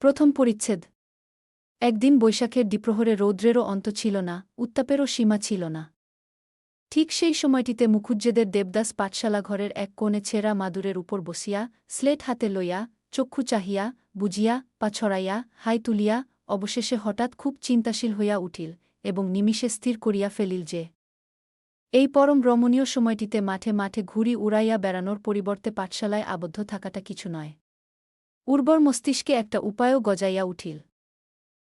প্রথম পরিচ্ছেদ। একদিন বৈশাখের দ্বিপ্রহরে রৌদ্রেরও অন্ত ছিল না, উত্তাপেরও সীমা ছিল না। ঠিক সেই সময়টিতে মুখুজ্জেদের দেবদাস পাঠশালা ঘরের এক কোণে ছেঁড়া মাদুরের উপর বসিয়া, স্লেট হাতে লইয়া, চক্ষু চাহিয়া, বুঝিয়া, পা ছড়াইয়া, হাই তুলিয়া, অবশেষে হঠাৎ খুব চিন্তাশীল হইয়া উঠিল, এবং নিমিষে স্থির করিয়া ফেলিল যে এই পরম রমণীয় সময়টিতে মাঠে মাঠে ঘুড়ি উড়াইয়া বেড়ানোর পরিবর্তে পাঠশালায় আবদ্ধ থাকাটা কিছু নয়। উর্বর মস্তিষ্কে একটা উপায়ও গজাইয়া উঠিল।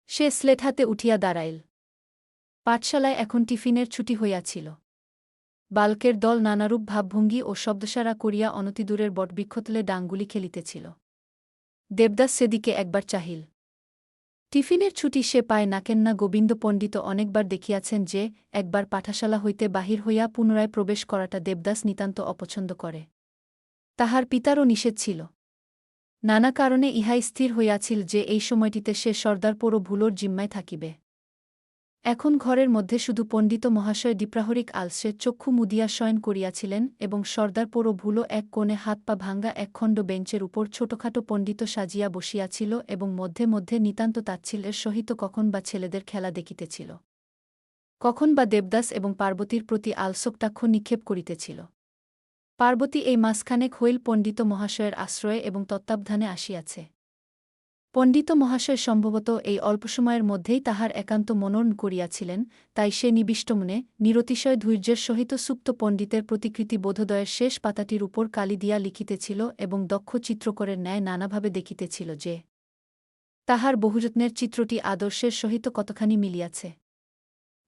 সে স্লেট হাতে উঠিয়া দাঁড়াইল। পাঠশালায় এখন টিফিনের ছুটি হইয়াছিল। বালকের দল নানারূপ ভাবভঙ্গি ও শব্দসারা করিয়া অনতিদূরের বটবৃক্ষতলে ডাংগুলি খেলিতেছিল। দেবদাস সেদিকে একবার চাহিল। টিফিনের ছুটি সে পায় নাকেন না। গোবিন্দ পণ্ডিত অনেকবার দেখিয়াছেন যে, একবার পাঠশালা হইতে বাহির হইয়া পুনরায় প্রবেশ করাটা দেবদাস নিতান্ত অপছন্দ করে। তাহার পিতারও নিষেধ ছিল। নানা কারণে ইহাই স্থির হইয়াছিল যে এই সময়টিতে সে সর্দারপোর ও ভুলোর জিম্মায় থাকিবে। এখন ঘরের মধ্যে শুধু পণ্ডিত মহাশয় দ্বিপ্রাহরিক আলসে চক্ষু মুদিয়া শয়ন করিয়াছিলেন, এবং সর্দারপোর ও ভুলো এক কোণে হাত পা ভাঙ্গা একখণ্ড বেঞ্চের উপর ছোটখাটো পণ্ডিত সাজিয়া বসিয়াছিল এবং মধ্যে মধ্যে নিতান্ত তাচ্ছিল্যের সহিত কখন বা ছেলেদের খেলা দেখিতেছিল, কখন বা দেবদাস এবং পার্বতীর প্রতি আলসকটাক্ষ নিক্ষেপ করিতেছিল। পার্বতী এই মাসখানেক হইল পণ্ডিত মহাশয়ের আশ্রয়ে এবং তত্ত্বাবধানে আসিয়াছে। পণ্ডিত মহাশয় সম্ভবত এই অল্প সময়ের মধ্যেই তাহার একান্ত মনন করিয়াছিলেন, তাই সে নিবিষ্টমনে নিরতিশয় ধৈর্যের সহিত সুপ্ত পণ্ডিতের প্রতিকৃতি বোধোদয়ের শেষ পাতাটির উপর কালি দিয়া লিখিতেছিল এবং দক্ষ চিত্রকরের ন্যায় নানাভাবে দেখিতেছিল যে তাহার বহুযত্নের চিত্রটি আদর্শের সহিত কতখানি মিলিয়াছে।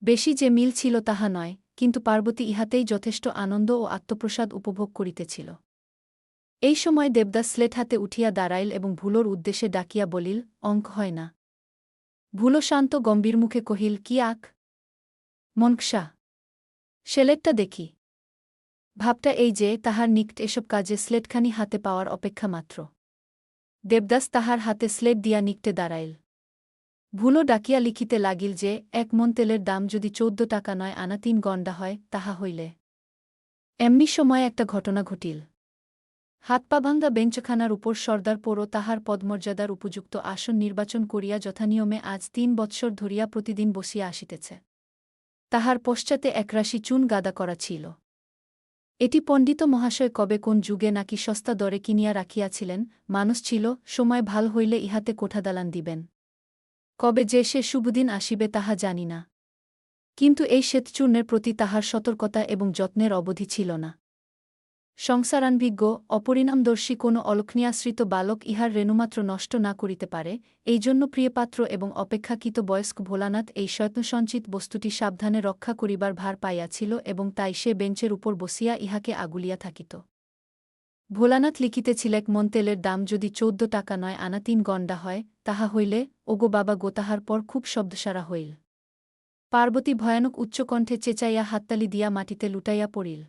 বেশি যে মিল ছিল তাহা নয়, কিন্তু পার্বতী ইহাতেই যথেষ্ট আনন্দ ও আত্মপ্রসাদ উপভোগ করিতেছিল। এই সময় দেবদাস স্লেট হাতে উঠিয়া দাঁড়াইল এবং ভুলোর উদ্দেশ্যে ডাকিয়া বলিল, অঙ্ক হয় না। ভুলো শান্ত গম্ভীর মুখে কহিল, কি আঁক? মনকষা। সেলেটটা দেখি। ভাবটা এই যে তাহার নিকট এসব কাজে স্লেটখানি হাতে পাওয়ার অপেক্ষা মাত্র। দেবদাস তাহার হাতে স্লেট দিয়া নিকটে দাঁড়াইল। ভুলো ডাকিয়া লিখিতে লাগিল যে 1 মণ তেলের দাম যদি 14 টাকা নয় আনা 3 গণ্ডা হয়, তাহা হইলে। এমনি সময় একটা ঘটনা ঘটিল। হাত পা ভাঙ্গা বেঞ্চখানার উপর সর্দারপোরও তাহার পদমর্যাদার উপযুক্ত আসন নির্বাচন করিয়া যথানিয়মে আজ 3 বৎসর ধরিয়া প্রতিদিন বসিয়া আসিতেছে। তাহার পশ্চাতে একরাশি চুন গাদা করা ছিল। এটি পণ্ডিত মহাশয় কবে কোন যুগে নাকি সস্তা দরে কিনিয়া রাখিয়াছিলেন, মানুষ ছিল, সময় ভাল হইলে ইহাতে কোঠাদালান দিবেন। কবে যে সে শুভদিন আসিবে তাহা জানি না। কিন্তু এই শ্বেতচূর্ণের প্রতি তাহার সতর্কতা এবং যত্নের অবধি ছিল না। সংসারানভিজ্ঞ অপরিণামদর্শী কোনো অলক্ষণীয়াশ্রিত বালক ইহার রেণুমাত্র নষ্ট না করিতে পারে, এই জন্য প্রিয়পাত্র এবং অপেক্ষাকৃত বয়স্ক ভোলানাথ এই শয়ত্নসঞ্চিত বস্তুটি সাবধানে রক্ষা করিবার ভার পাইয়াছিল এবং তাই সে বেঞ্চের উপর বসিয়া ইহাকে আগুলিয়া থাকিত। ভোলানাথ লিখিতেছিল, 1 মণ তেলের দাম যদি 14 টাকা নয় আনা 3 গণ্ডা হয়, তাহা হইলে, ওগো বাবা গো। তাহার পর খুব শব্দসারা হইল। পার্বতী ভয়ানক উচ্চকণ্ঠে চেঁচাইয়া হাততালি দিয়া মাটিতে লুটাইয়া পড়িল।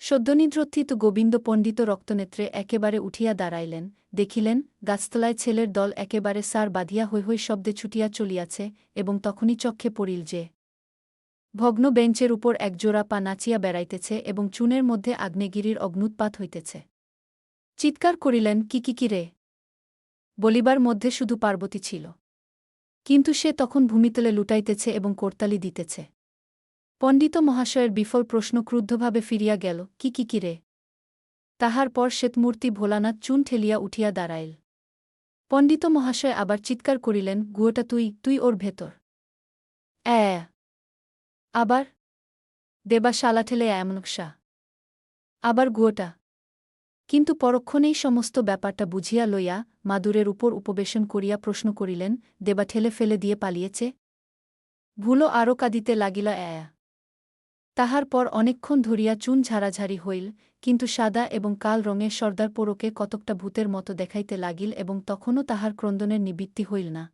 সদ্যনিদ্রোত্থিত গোবিন্দ পণ্ডিত রক্তনেত্রে একেবারে উঠিয়া দাঁড়াইলেন, দেখিলেন, গাছতলায় ছেলের দল একেবারে সার বাঁধিয়া হৈ হৈ শব্দে ছুটিয়া চলিয়াছে, এবং তখনই চক্ষে পড়িল যে ভগ্ন বেঞ্চের উপর একজোড়া পা নাচিয়া বেড়াইতেছে এবং চুনের মধ্যে আগ্নেয়গিরির অগ্নুৎপাত হইতেছে। চিৎকার করিলেন, কি রে? বলিবার মধ্যে শুধু পার্বতী ছিল। কিন্তু সে তখন ভূমিতলে লুটাইতেছে এবং করতালি দিতেছে। পণ্ডিত মহাশয়ের বিফল প্রশ্ন ক্রুদ্ধভাবে ফিরিয়া গেল, কি রে? তাহার পর শ্বেতমূর্তি ভোলানাথ চুন ঠেলিয়া উঠিয়া দাঁড়াইল। পণ্ডিত মহাশয় আবার চিৎকার করিলেন, গুয়োটা তুই ওর ভেতর। আবার দেবা শালা ঠেলে এমনকষা। আবার গুয়োটা। কিন্তু পরক্ষণেই সমস্ত ব্যাপারটা বুঝিয়া লইয়া মাদুরের উপর উপবেশন করিয়া প্রশ্ন করিলেন, দেবা ঠেলে ফেলে দিয়ে পালিয়েছে? ভুলো আরও কাঁদিতে লাগিল। তাহার পর অনেকক্ষণ ধরিয়া চুন ঝাড়াঝাড়ি হইল, কিন্তু সাদা এবং কাল রঙের সর্দারপোরকে কতকটা ভূতের মতো দেখাইতে লাগিল এবং তখনও তাহার ক্রন্দনের নিবৃত্তি হইল না।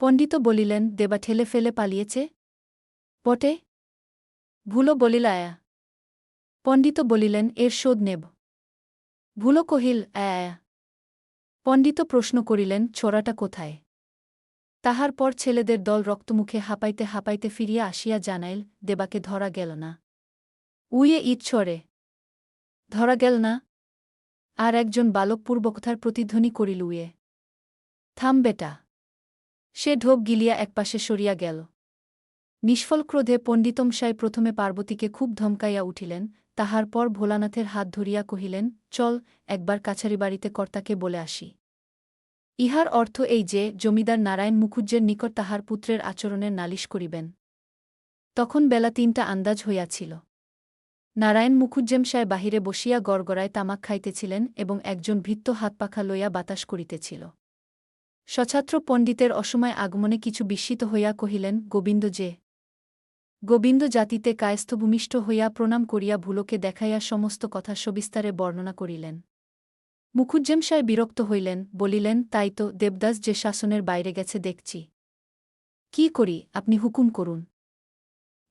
পণ্ডিত বলিলেন, দেবা ঠেলে ফেলে পালিয়েছে? বটে। ভুলো বলিল, পণ্ডিত বলিলেন, এর শোধ নেব। ভুলো কহিল, পণ্ডিত প্রশ্ন করিলেন, ছোড়াটা কোথায়? তাহার পর ছেলেদের দল রক্তমুখে হাঁপাইতে হাঁপাইতে ফিরিয়া আসিয়া জানাইল, দেবাকে ধরা গেল না। উইয়ে ইট ছড়ে। ধরা গেল না? আর একজন বালক পূর্বকথার প্রতিধ্বনি করিল, উইয়ে। থাম বেটা। সে ঢোক গিলিয়া একপাশে সরিয়া গেল। নিষ্ফল ক্রোধে পণ্ডিতমশায় প্রথমে পার্বতীকে খুব ধমকাইয়া উঠিলেন, তাহার পর ভোলানাথের হাত ধরিয়া কহিলেন, চল একবার কাছারি বাড়িতে কর্তাকে বলে আসি। ইহার অর্থ এই যে জমিদার নারায়ণ মুখুজ্জের নিকট তাহার পুত্রের আচরণের নালিশ করিবেন। তখন বেলা ৩টা আন্দাজ হইয়াছিল। নারায়ণ মুখুজ্জেমশায় বাহিরে বসিয়া গড়গড়ায় তামাক খাইতেছিলেন এবং একজন ভৃত্য হাতপাখা লইয়া বাতাস করিতেছিল। সছাত্র পণ্ডিতের অসময় আগমনে কিছু বিস্মিত হইয়া কহিলেন, গোবিন্দ যে। গোবিন্দ জাতিতে কায়স্থভূমিষ্ঠ হইয়া প্রণাম করিয়া ভুলোকে দেখাইয়া সমস্ত কথা সবিস্তারে বর্ণনা করিলেন। মুখুজ্জেমশায় বিরক্ত হইলেন, বলিলেন, তাই তো দেবদাস যে শাসনের বাইরে গেছে দেখছি। কি করি, আপনি হুকুম করুন।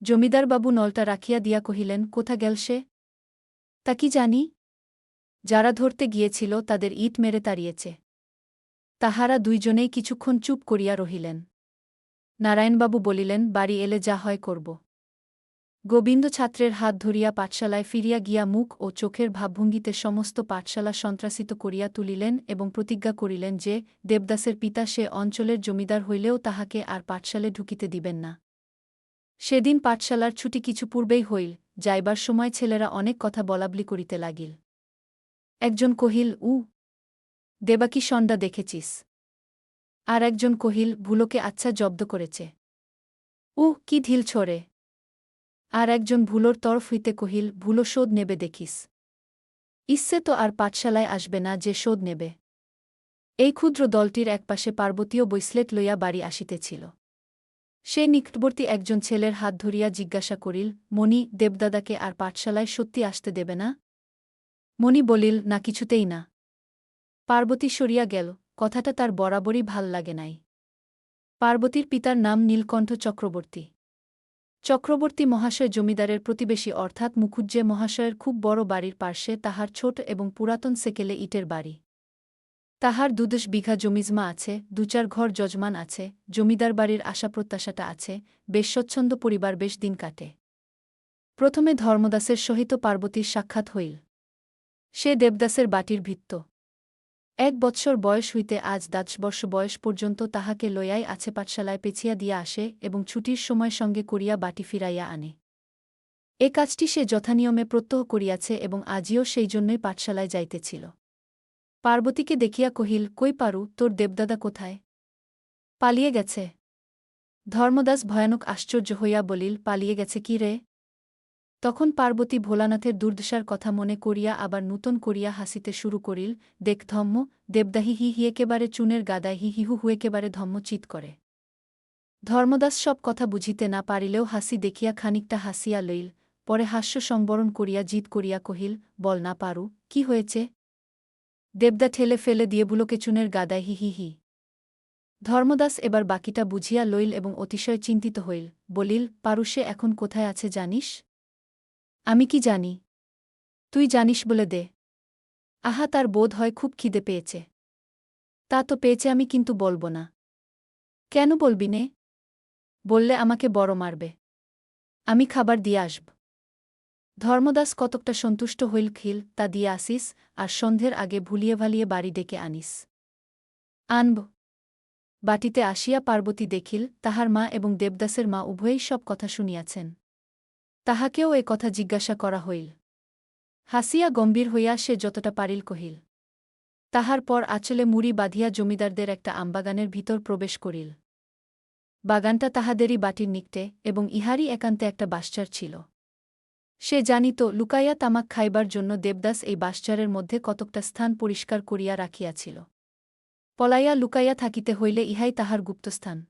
জমিদারবাবু নলটা রাখিয়া দিয়া কহিলেন, কোথা গেল সে? তা কি জানি। যারা ধরতে গিয়েছিল তাদের ইট মেরে তাড়িয়েছে। তাহারা দুইজনেই কিছুক্ষণ চুপ করিয়া রহিলেন। নারায়ণবাবু বলিলেন, বাড়ি এলে যা হয় করব। গোবিন্দ ছাত্রের হাত ধরিয়া পাঠশালায় ফিরিয়া গিয়া মুখ ও চোখের ভাবভঙ্গিতে সমস্ত পাঠশালা সন্ত্রাসিত করিয়া তুলিলেন এবং প্রতিজ্ঞা করিলেন যে দেবদাসের পিতা সে অঞ্চলের জমিদার হইলেও তাহাকে আর পাঠশালে ঢুকিতে দিবেন না। সেদিন পাঠশালার ছুটি কিছু পূর্বেই হইল, যাইবার সময় ছেলেরা অনেক কথা বলাবলি করিতে লাগিল। একজন কহিল, দেবাকি সন্ডা দেখেছিস? আর একজন কহিল, ভুলোকে আচ্ছা জব্দ করেছে। কি ঢিল ছড়ে। আর একজন ভুলোর তরফ হইতে কহিল, ভুলো শোধ নেবে দেখিস। ইচ্ছে তো আর পাঠশালায় আসবে না যে শোধ নেবে। এই ক্ষুদ্র দলটির একপাশে পার্বতীয় বৈসলেট লইয়া বাড়ি আসিতেছিল। সে নিকটবর্তী একজন ছেলের হাত ধরিয়া জিজ্ঞাসা করিল, মণি, দেবদাদাকে আর পাঠশালায় সত্যি আসতে দেবে না? মণি বলিল, না, কিছুতেই না। পার্বতী সরিয়া গেল, কথাটা তার বরাবরই ভাল লাগে নাই। পার্বতীর পিতার নাম নীলকণ্ঠ চক্রবর্তী। চক্রবর্তী মহাশয় জমিদারের প্রতিবেশী অর্থাৎ মুখুজ্জে মহাশয়ের খুব বড় বাড়ির পার্শ্বে তাহার ছোট এবং পুরাতন সেকেলে ইটের বাড়ি। তাহার ২-১০ বিঘা জমিজমা আছে, ২-৪ ঘর যজমান আছে, জমিদার বাড়ির আশা প্রত্যাশাটা আছে, বেশ স্বচ্ছন্দ পরিবার, বেশ দিন কাটে। প্রথমে ধর্মদাসের সহিত পার্বতীর সাক্ষাৎ হইল। সে দেবদাসের বাটির ভৃত্য। ১ বৎসর বয়স হইতে আজ ১০ বর্ষ বয়স পর্যন্ত তাহাকে লইয়াই আছে, পাঠশালায় পেছিয়া দিয়া আসে এবং ছুটির সময় সঙ্গে করিয়া বাটি ফিরাইয়া আনে। এ কাজটি সে যথানিয়মে প্রত্যহ করিয়াছে এবং আজিও সেই জন্যই পাঠশালায় যাইতেছিল। পার্বতীকে দেখিয়া কহিল, কই পারু, তোর দেবদাদা কোথায়? পালিয়ে গেছে। ধর্মদাস ভয়ানক আশ্চর্য হইয়া বলিল, পালিয়ে গেছে কি রে? তখন পার্বতী ভোলানাথের দুর্দশার কথা মনে করিয়া আবার নূতন করিয়া হাসিতে শুরু করিল, দেখ ধম্ম, দেবদাহি হি হি একেবারে চুনের গাদায় হি হিহু হু একেবারে ধম্ম চিৎ করে। ধর্মদাস সব কথা বুঝিতে না পারিলেও হাসি দেখিয়া খানিকটা হাসিয়া লইল, পরে হাস্য সংবরণ করিয়া জিদ করিয়া কহিল, বল না পারু, কি হয়েছে? দেবদা ঠেলে ফেলে দিয়ে বুলোকে চুনের গাদায় হি হি হি। ধর্মদাস এবার বাকিটা বুঝিয়া লইল এবং অতিশয় চিন্তিত হইল, বলিল, পারু সে এখন কোথায় আছে জানিস? আমি কি জানি? তুই জানিস বলে দে। আহা, তার বোধ হয় খুব খিদে পেয়েছে। তা তো পেয়েছে, আমি কিন্তু বলব না। কেন বলবি নে? বললে আমাকে বড় মারবে। আমি খাবার দিয়ে আসব। ধর্মদাস কতকটা সন্তুষ্ট হইল, খিল, তা দিয়ে আসিস, আর সন্ধ্যের আগে ভুলিয়ে ভালিয়ে বাড়ি ডেকে আনিস। আনব। বাটিতে আসিয়া পার্বতী দেখিল, তাহার মা এবং দেবদাসের মা উভয়েই সব কথা শুনিয়াছেন। তাহাকেও এ কথা জিজ্ঞাসা করা হইল। হাসিয়া গম্ভীর হইয়া সে যতটা পারিল কহিল। তাহার পর আঁচলে মুড়ি বাঁধিয়া জমিদারদের একটা আমবাগানের ভিতর প্রবেশ করিল। বাগানটা তাহাদেরই বাটির নিকটে এবং ইহারই একান্তে একটা বাসচার ছিল। সে জানিত, লুকাইয়া তামাক খাইবার জন্য দেবদাস এই বাসচারের মধ্যে কতকটা স্থান পরিষ্কার করিয়া রাখিয়াছিল। পলাইয়া লুকাইয়া থাকিতে হইলে ইহাই তাহার গুপ্তস্থান।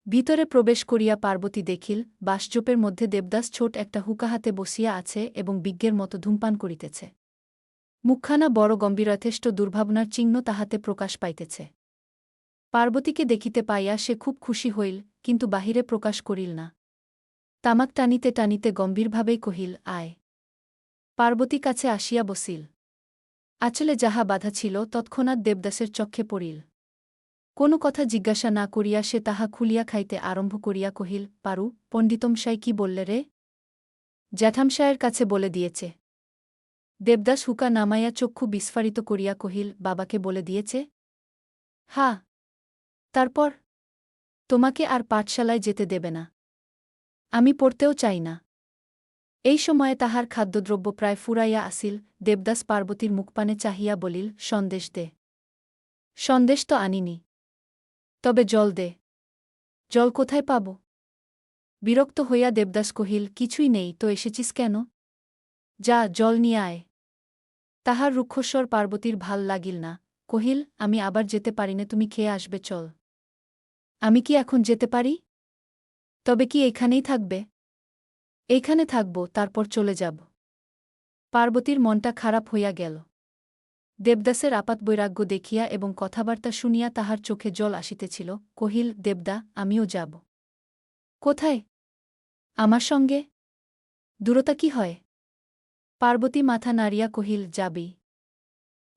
ভিতরে প্রবেশ করিয়া পার্বতী দেখিল, বাসজোপের মধ্যে দেবদাস ছোট একটা হুকা হাতে বসিয়া আছে এবং বিজ্ঞের মতো ধূমপান করিতেছে। মুখখানা বড় গম্ভীর, যথেষ্ট দুর্ভাবনার চিহ্ন তাহাতে প্রকাশ পাইতেছে। পার্বতীকে দেখিতে পাইয়া সে খুব খুশি হইল, কিন্তু বাহিরে প্রকাশ করিল না। তামাক টানিতে টানিতে গম্ভীরভাবেই কহিল, আয়। পার্বতী কাছে আসিয়া বসিল। আঁচলে যাহা বাধা ছিল তৎক্ষণাৎ দেবদাসের চক্ষে পড়িল। কোনো কথা জিজ্ঞাসা না করিয়া সে তাহা খুলিয়া খাইতে আরম্ভ করিয়া কহিল, পারু, পণ্ডিতমশাই কি বললে রে? জ্যাঠামশায়ের কাছে বলে দিয়েছে। দেবদাস হুকা নামাইয়া চক্ষু বিস্ফারিত করিয়া কহিল, বাবাকে বলে দিয়েছে? হা। তারপর তোমাকে আর পাঠশালায় যেতে দেবে না। আমি পড়তেও চাই না। এই সময়ে তাহার খাদ্যদ্রব্য প্রায় ফুরাইয়া আসিল। দেবদাস পার্বতীর মুখপানে চাহিয়া বলিল, সন্দেশ দে। সন্দেশ তো আনিনি। তবে জল দে। জল কোথায় পাব? বিরক্ত হইয়া দেবদাস কহিল, কিছুই নেই তো এসেছিস কেন? যা, জল নিয়ে আয়। তাহার রুক্ষস্বর পার্বতীর ভাল লাগিল না। কহিল, আমি আবার যেতে পারিনে, তুমি খেয়ে আসবে, চল। আমি কি এখন যেতে পারি? তবে কি এইখানেই থাকবে? এইখানে থাকব, তারপর চলে যাব। পার্বতীর মনটা খারাপ হইয়া গেল। দেবদাসের আপাত বৈরাগ্য দেখিয়া এবং কথাবার্তা শুনিয়া তাহার চোখে জল আসিতেছিল। কহিল, দেবদা, আমিও যাব। কোথায়? আমার সঙ্গে? দূরতা কি হয়? পার্বতী মাথা নাড়িয়া কহিল, যাবি?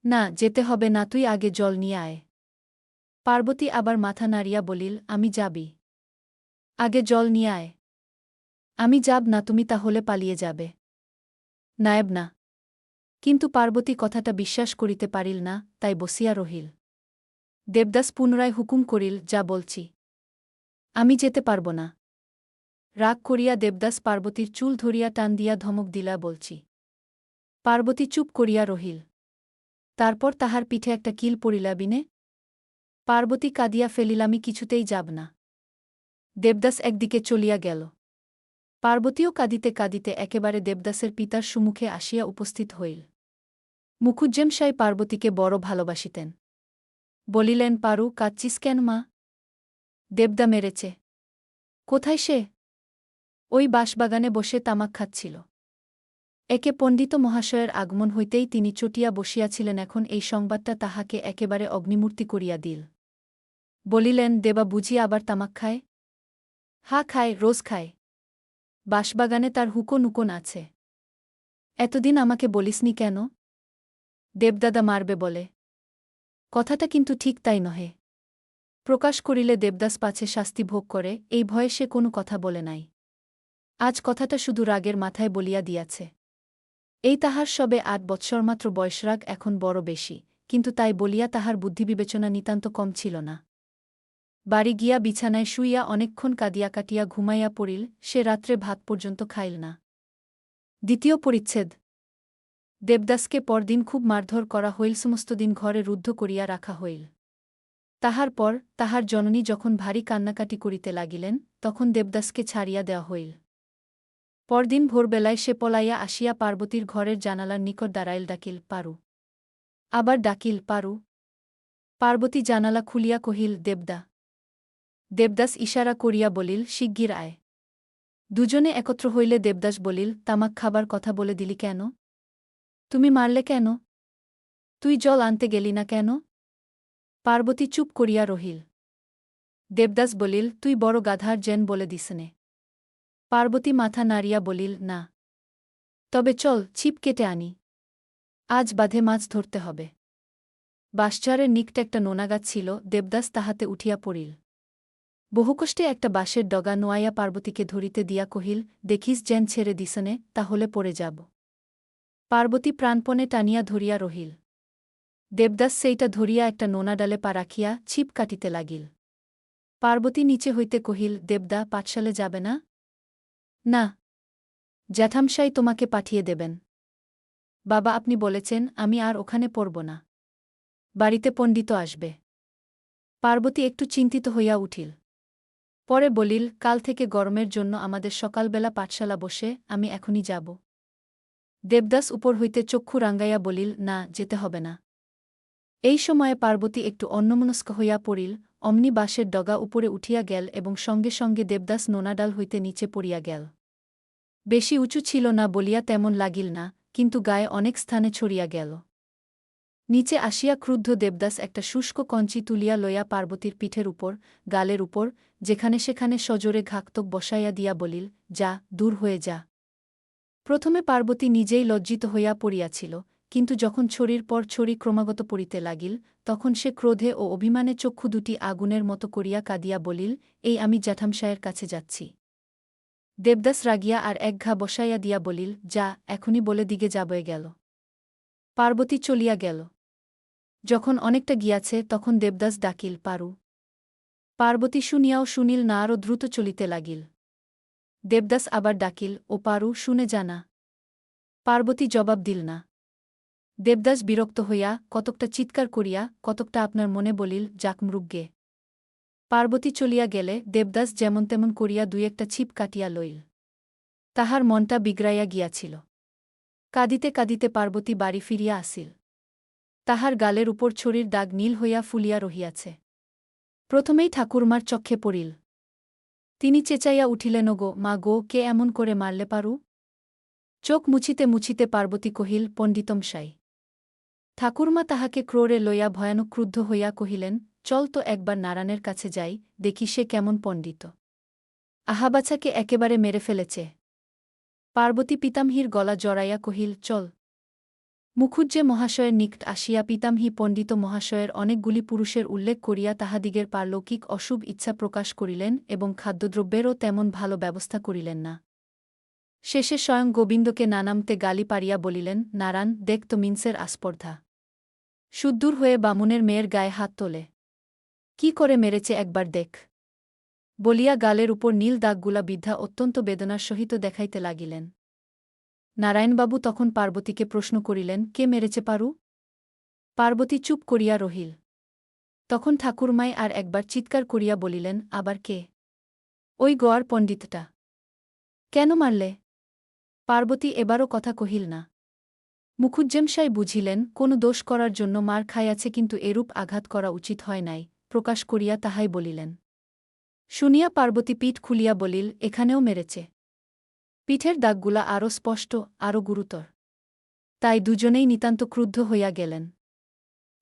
না, যেতে হবে না, তুই আগে জল নিয়ে আয়। পার্বতী আবার মাথা নাড়িয়া বলিল, আমি যাবি। আগে জল নিয়ে আয়। আমি যাব না, তুমি তাহলে পালিয়ে যাবে। নায়েব না। কিন্তু পার্বতী কথাটা বিশ্বাস করিতে পারিল না, তাই বসিয়া রহিল। দেবদাস পুনরায় হুকুম করিল, যা বলছি। আমি যেতে পারব না। রাগ করিয়া দেবদাস পার্বতীর চুল ধরিয়া টান দিয়া ধমক দিলা, বলছি। পার্বতী চুপ করিয়া রহিল। তারপর তাহার পিঠে একটা কিল পড়িলা বিনে। পার্বতী কাঁদিয়া ফেলিল, আমি কিছুতেই যাব না। দেবদাস একদিকে চলিয়া গেল। পার্বতীও কাঁদিতে কাঁদিতে একেবারে দেবদাসের পিতার সম্মুখে আসিয়া উপস্থিত হইল। মুখুজ্জেম সাই পার্বতীকে বড় ভালোবাসিতেন। বলিলেন, পারু, কাঁদছিস কেন মা? দেবদা মেরেছে। কোথায় সে? ওই বাঁশবাগানে বসে তামাক খাচ্ছিল। একে পণ্ডিত মহাশয়ের আগমন হইতেই তিনি চটিয়া বসিয়াছিলেন, এখন এই সংবাদটা তাহাকে একেবারে অগ্নিমূর্তি করিয়া দিল। বলিলেন, দেবা বুঝি আবার তামাক খায়? হা, খায়, রোজ খায়। বাঁশবাগানে তার হুকো নুকোন আছে। এতদিন আমাকে বলিসনি কেন? দেবদাদা মারবে বলে। কথাটা কিন্তু ঠিক তাই নহে। প্রকাশ করিলে দেবদাস পাছে শাস্তি ভোগ করে, এই ভয়ে সে কোনো কথা বলে নাই। আজ কথাটা শুধু রাগের মাথায় বলিয়া দিয়াছে। এই তাহার সবে ৮ বৎসরমাত্র বয়সরাগ এখন বড় বেশি, কিন্তু তাই বলিয়া তাহার বুদ্ধিবিবেচনা নিতান্ত কম ছিল না। বাড়ি গিয়া বিছানায় শুইয়া অনেকক্ষণ কাঁদিয়া কাটিয়া ঘুমাইয়া পড়িল, সে রাত্রে ভাত পর্যন্ত খাইল না। দ্বিতীয় পরিচ্ছেদ। দেবদাসকে পরদিন খুব মারধর করা হইল, সমস্ত দিন ঘরে রুদ্ধ করিয়া রাখা হইল। তাহার পর তাহার জননী যখন ভারী কান্নাকাটি করিতে লাগিলেন, তখন দেবদাসকে ছাড়িয়া দেওয়া হইল। পরদিন ভোরবেলায় সে পলাইয়া আসিয়া পার্বতীর ঘরের জানালার নিকট দাঁড়াইল, ডাকিল, পারু। আবার ডাকিল, পারু। পার্বতী জানালা খুলিয়া কহিল, দেবদা। দেবদাস ইশারা করিয়া বলিল, শিগগির আয়। দুজনে একত্র হইলে দেবদাস বলিল, তামাক খাবার কথা বলে দিলি কেন? তুমি মারলে কেন? তুই জল আনতে গেলি না কেন? পার্বতী চুপ করিয়া রহিল। দেবদাস বলিল, তুই বড় গাধার জেন বলে দিসনে। পার্বতী মাথা নাড়িয়া বলিল, না। তবে চল, ছিপ কেটে আনি। আজ বাঁধে মাছ ধরতে হবে। বাঁশঝাড়ের নিকট একটা নোনাগাছ ছিল, দেবদাস তাহাতে উঠিয়া পড়িল। বহুকষ্টে একটা বাঁশের ডগা নোয়াইয়া পার্বতীকে ধরিতে দিয়া কহিল, দেখিস যেন ছেড়ে দিসনে, তাহলে পড়ে যাব। পার্বতী প্রাণপণে টানিয়া ধরিয়া রহিল। দেবদাস সেইটা ধরিয়া একটা নোনা ডালে পা রাখিয়া ছিপ কাটিতে লাগিল। পার্বতী নিচে হইতে কহিল, দেবদা, পাঠশালে যাবে না? না। জ্যাঠামশাই তোমাকে পাঠিয়ে দেবেন। বাবা, আপনি বলেছেন, আমি আর ওখানে পড়ব না। বাড়িতে পণ্ডিত আসবে। পার্বতী একটু চিন্তিত হইয়া উঠিল। পরে বলিল, কাল থেকে গরমের জন্য আমাদের সকালবেলা পাঠশালা বসে, আমি এখনই যাব। দেবদাস উপর হইতে চক্ষু রাঙ্গাইয়া বলিল, না, যেতে হবে না। এই সময়ে পার্বতী একটু অন্যমনস্ক হইয়া পড়িল, অমনি বাঁশের ডগা উপরে উঠিয়া গেল এবং সঙ্গে সঙ্গে দেবদাস নোনাডাল হইতে নিচে পড়িয়া গেল। বেশি উঁচু ছিল না বলিয়া তেমন লাগিল না, কিন্তু গায়ে অনেক স্থানে ছড়িয়া গেল। নিচে আসিয়া ক্রুদ্ধ দেবদাস একটা শুষ্ক কঞ্চি তুলিয়া লইয়া পার্বতীর পিঠের উপর, গালের উপর, যেখানে সেখানে সজোরে ঘাকতক বসাইয়া দিয়া বলিল, যা, দূর হয়ে যা। প্রথমে পার্বতী নিজেই লজ্জিত হইয়া পড়িয়াছিল, কিন্তু যখন ছড়ির পর ছড়ি ক্রমাগত পড়িতে লাগিল, তখন সে ক্রোধে ও অভিমানে চক্ষু দুটি আগুনের মতো করিয়া কাঁদিয়া বলিল, এই আমি জ্যাঠামশায়ের কাছে যাচ্ছি। দেবদাস রাগিয়া আর এক ঘা বসাইয়া দিয়া বলিল, যা, এখনই বলে দিগে যাবয়ে গেল। পার্বতী চলিয়া গেল। যখন অনেকটা গিয়াছে তখন দেবদাস ডাকিল, পারু। পার্বতী শুনিয়াও শুনিল না, আরও দ্রুত চলিতে লাগিল। দেবদাস আবার ডাকিল, ও পারু, শুনে জানা। পার্বতী জবাব দিল না। দেবদাস বিরক্ত হইয়া কতকটা চিৎকার করিয়া কতকটা আপনার মনে বলিল, যাক মৃগ্যে। পার্বতী চলিয়া গেলে দেবদাস যেমন তেমন করিয়া দুই একটা ছিপ কাটিয়া লইল। তাহার মনটা বিগড়াইয়া গিয়াছিল। কাঁদিতে কাঁদিতে পার্বতী বাড়ি ফিরিয়া আসিল। তাহার গালের উপর ছড়ির দাগ নীল হইয়া ফুলিয়া রহিয়াছে। প্রথমেই ঠাকুরমার চক্ষে পড়িল। তিনি চেঁচাইয়া উঠিলেন, গো মা গো, কে এমন করে মারলে পারু? চোখ মুছিতে মুছিতে পার্বতী কহিল, পণ্ডিতমশাই। ঠাকুরমা তাহাকে ক্রোড়ে লইয়া ভয়ানক ক্রুদ্ধ হইয়া কহিলেন, চল তো একবার নারায়ণের কাছে যাই, দেখি সে কেমন পণ্ডিত। আহাবাছাকে একেবারে মেরে ফেলেছে। পার্বতী পিতামহীর গলা জড়াইয়া কহিল, চল। মুখুজ্জে মহাশয়ের নিকট আসিয়া পিতামহী পণ্ডিত মহাশয়ের অনেকগুলি পুরুষের উল্লেখ করিয়া তাহাদিগের পারলৌকিক অশুভ ইচ্ছা প্রকাশ করিলেন এবং খাদ্যদ্রব্যেরও তেমন ভাল ব্যবস্থা করিলেন না। শেষে স্বয়ং গোবিন্দকে নানামতে গালি পারিয়া বলিলেন, নারায়ণ, দেখ তো মিন্সের আস্পর্ধা। সুদ্দূর হয়ে বামুনের মেয়ের গায়ে হাত তোলে। কি করে মেরেছে একবার দেখ। বলিয়া গালের উপর নীল দাগগুলা বিদ্ধা অত্যন্ত বেদনার সহিত দেখাইতে লাগিলেন। নারায়ণবাবু তখন পার্বতীকে প্রশ্ন করিলেন, কে মেরেছে পারু? পার্বতী চুপ করিয়া রহিল। তখন ঠাকুরমাই আর একবার চিৎকার করিয়া বলিলেন, আবার কে? ওই গোয়ার পণ্ডিতটা। কেন মারলে? পার্বতী এবারও কথা কহিল না। মুখুজ্জেমশাই বুঝিলেন, কোন দোষ করার জন্য মার খাইয়াছে, কিন্তু এরূপ আঘাত করা উচিত হয় নাই, প্রকাশ করিয়া তাহাই বলিলেন। শুনিয়া পার্বতী পিঠ খুলিয়া বলিল, এখানেও মেরেছে। পিঠের দাগগুলা আরও স্পষ্ট, আরও গুরুতর। তাই দুজনেই নিতান্ত ক্রুদ্ধ হইয়া গেলেন।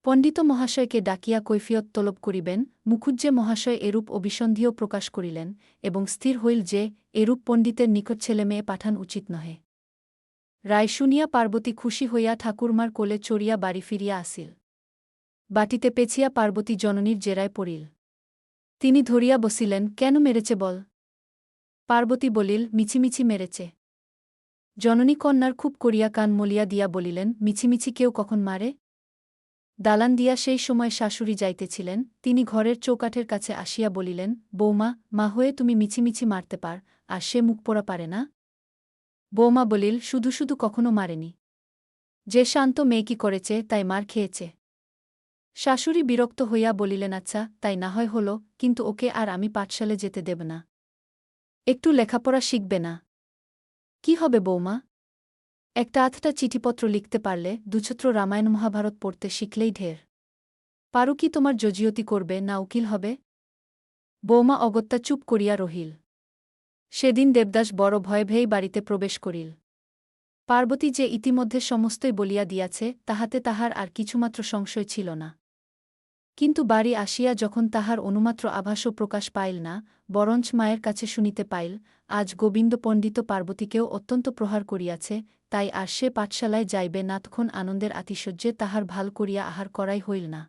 পণ্ডিত মহাশয়কে ডাকিয়া কৈফিয়ত তলব করিবেন, মুখুজ্জে মহাশয় এরূপ অভিসন্ধিও প্রকাশ করিলেন এবং স্থির হইল যে এরূপ পণ্ডিতের নিকট ছেলেমেয়ে পাঠান উচিত নহে। রায় শুনিয়া পার্বতী খুশি হইয়া ঠাকুরমার কোলে চড়িয়া বাড়ি ফিরিয়া আসিল। বাটিতে পেছিয়া পার্বতী জননীর জেরায় পড়িল। তিনি ধরিয়া বসিলেন, কেন মেরেছে বল? পার্বতী বলিল, মিছিমিছি মেরেছে। জননী কন্যার খুব করিয়া কান মলিয়া দিয়া বলিলেন, মিছিমিছি কেউ কখন মারে? দালান দিয়া সেই সময় শাশুড়ি যাইতেছিলেন, তিনি ঘরের চৌকাঠের কাছে আসিয়া বলিলেন, বৌমা, মা হয়ে তুমি মিছিমিছি মারতে পার, আর সে মুখ পোড়া পারে না? বৌমা বলিল, শুধু শুধু কখনো মারেনি। যে শান্ত মেয়ে কি করেছে, তাই মার খেয়েছে। শাশুড়ি বিরক্ত হইয়া বলিলেন, আচ্ছা, তাই না হয় হল, কিন্তু ওকে আর আমি পাঠশালে যেতে দেব না। একটু লেখাপড়া শিখবে না? কি হবে বৌমা? একটা আধটা চিঠিপত্র লিখতে পারলে, দুছত্র রামায়ণ মহাভারত পড়তে শিখলেই ঢের। পারু কি তোমার জজিয়তি করবে, না উকিল হবে? বৌমা অগত্যা চুপ করিয়া রহিল। সেদিন দেবদাস বড় ভয়ে ভয়েই বাড়িতে প্রবেশ করিল। পার্বতী যে ইতিমধ্যে সমস্তই বলিয়া দিয়াছে, তাহাতে তাহার আর কিছুমাত্র সংশয় ছিল না। কিন্তু বাড়ি আসিয়া যখন তাহার অনুমাত্র আভাসও প্রকাশ পাইল না, বরঞ্চ মায়ের কাছে শুনিতে পাইল, আজ গোবিন্দ পণ্ডিত পার্বতীকেও অত্যন্ত প্রহার করিয়াছে, তাই আর সে পাঠশালায় যাইবে না, তখন আনন্দের আতিশয্যে তাহার ভাল করিয়া আহার করাই হইল না।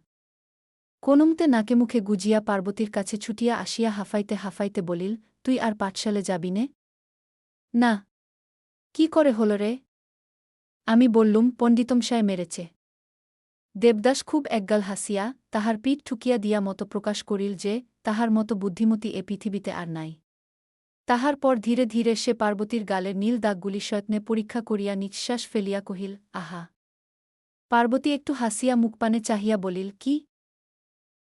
কোনমতে নাকে মুখে গুজিয়া পার্বতীর কাছে ছুটিয়া আসিয়া হাফাইতে হাফাইতে বলিল, তুই আর পাঠশালে যাবি নে? না। কি করে হল রে? আমি বললুম, পণ্ডিতমশায় মেরেছে। দেবদাস খুব একগাল হাসিয়া তাহার পিঠ ঠুকিয়া দিয়া মতো প্রকাশ করিল যে তাহার মতো বুদ্ধিমতী এ পৃথিবীতে আর নাই। তাহার পর ধীরে ধীরে সে পার্বতীর গালের নীল দাগগুলি সয়ত্নে পরীক্ষা করিয়া নিঃশ্বাস ফেলিয়া কহিল, আহা। পার্বতী একটু হাসিয়া মুখপানে চাহিয়া বলিল, কি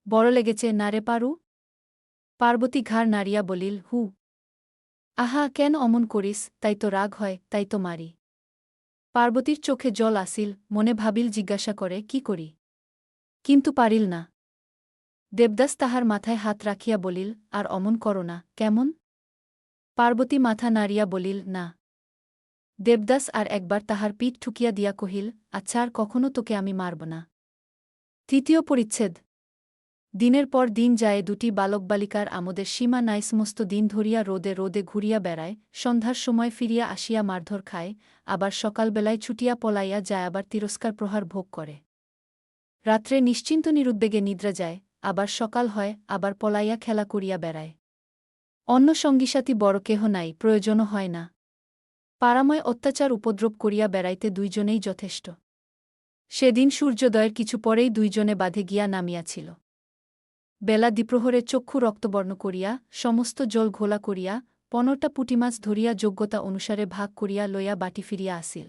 বড় লেগেছে না রে পারু? পার্বতী ঘাড় নাড়িয়া বলিল, হু। আহা, কেন অমন করিস? তাই তো রাগ হয়, তাই তো মারি। পার্বতীর চোখে জল আসিল, মনে ভাবিল জিজ্ঞাসা করে, কি করি? কিন্তু পারিল না। দেবদাস তাহার মাথায় হাত রাখিয়া বলিল, আর অমন করো না, কেমন? পার্বতী মাথা নাড়িয়া বলিল, না। দেবদাস আর একবার তাহার পিঠ ঠুকিয়া দিয়া কহিল, আচ্ছা, আর কখনো তোকে আমি মারব না। তৃতীয় পরিচ্ছেদ। দিনের পর দিন যায়, দুটি বালক বালিকার আমোদের সীমা নাই, সমস্ত দিন ধরিয়া রোদে রোদে ঘুরিয়া বেড়ায়, সন্ধ্যার সময় ফিরিয়া আসিয়া মারধর খায়, আবার সকালবেলায় ছুটিয়া পলাইয়া যায়, আবার তিরস্কার প্রহার ভোগ করে। রাত্রে নিশ্চিন্ত নিরুদ্বেগে নিদ্রা যায়, আবার সকাল হয়, আবার পলাইয়া খেলা করিয়া বেড়ায়। অন্য সঙ্গীসাথী বড় কেহ নাই, প্রয়োজনও হয় না। পাড়াময় অত্যাচার উপদ্রব করিয়া বেড়াইতে দুইজনেই যথেষ্ট। সেদিন সূর্যোদয়ের কিছু পরেই দুইজনে বাঁধে গিয়া নামিয়াছিল। বেলা দ্বিপ্রহরে চক্ষু রক্তবর্ণ করিয়া সমস্ত জল ঘোলা করিয়া 15টা পুঁটিমাছ ধরিয়া যোগ্যতা অনুসারে ভাগ করিয়া লইয়া বাটি ফিরিয়া আসিল।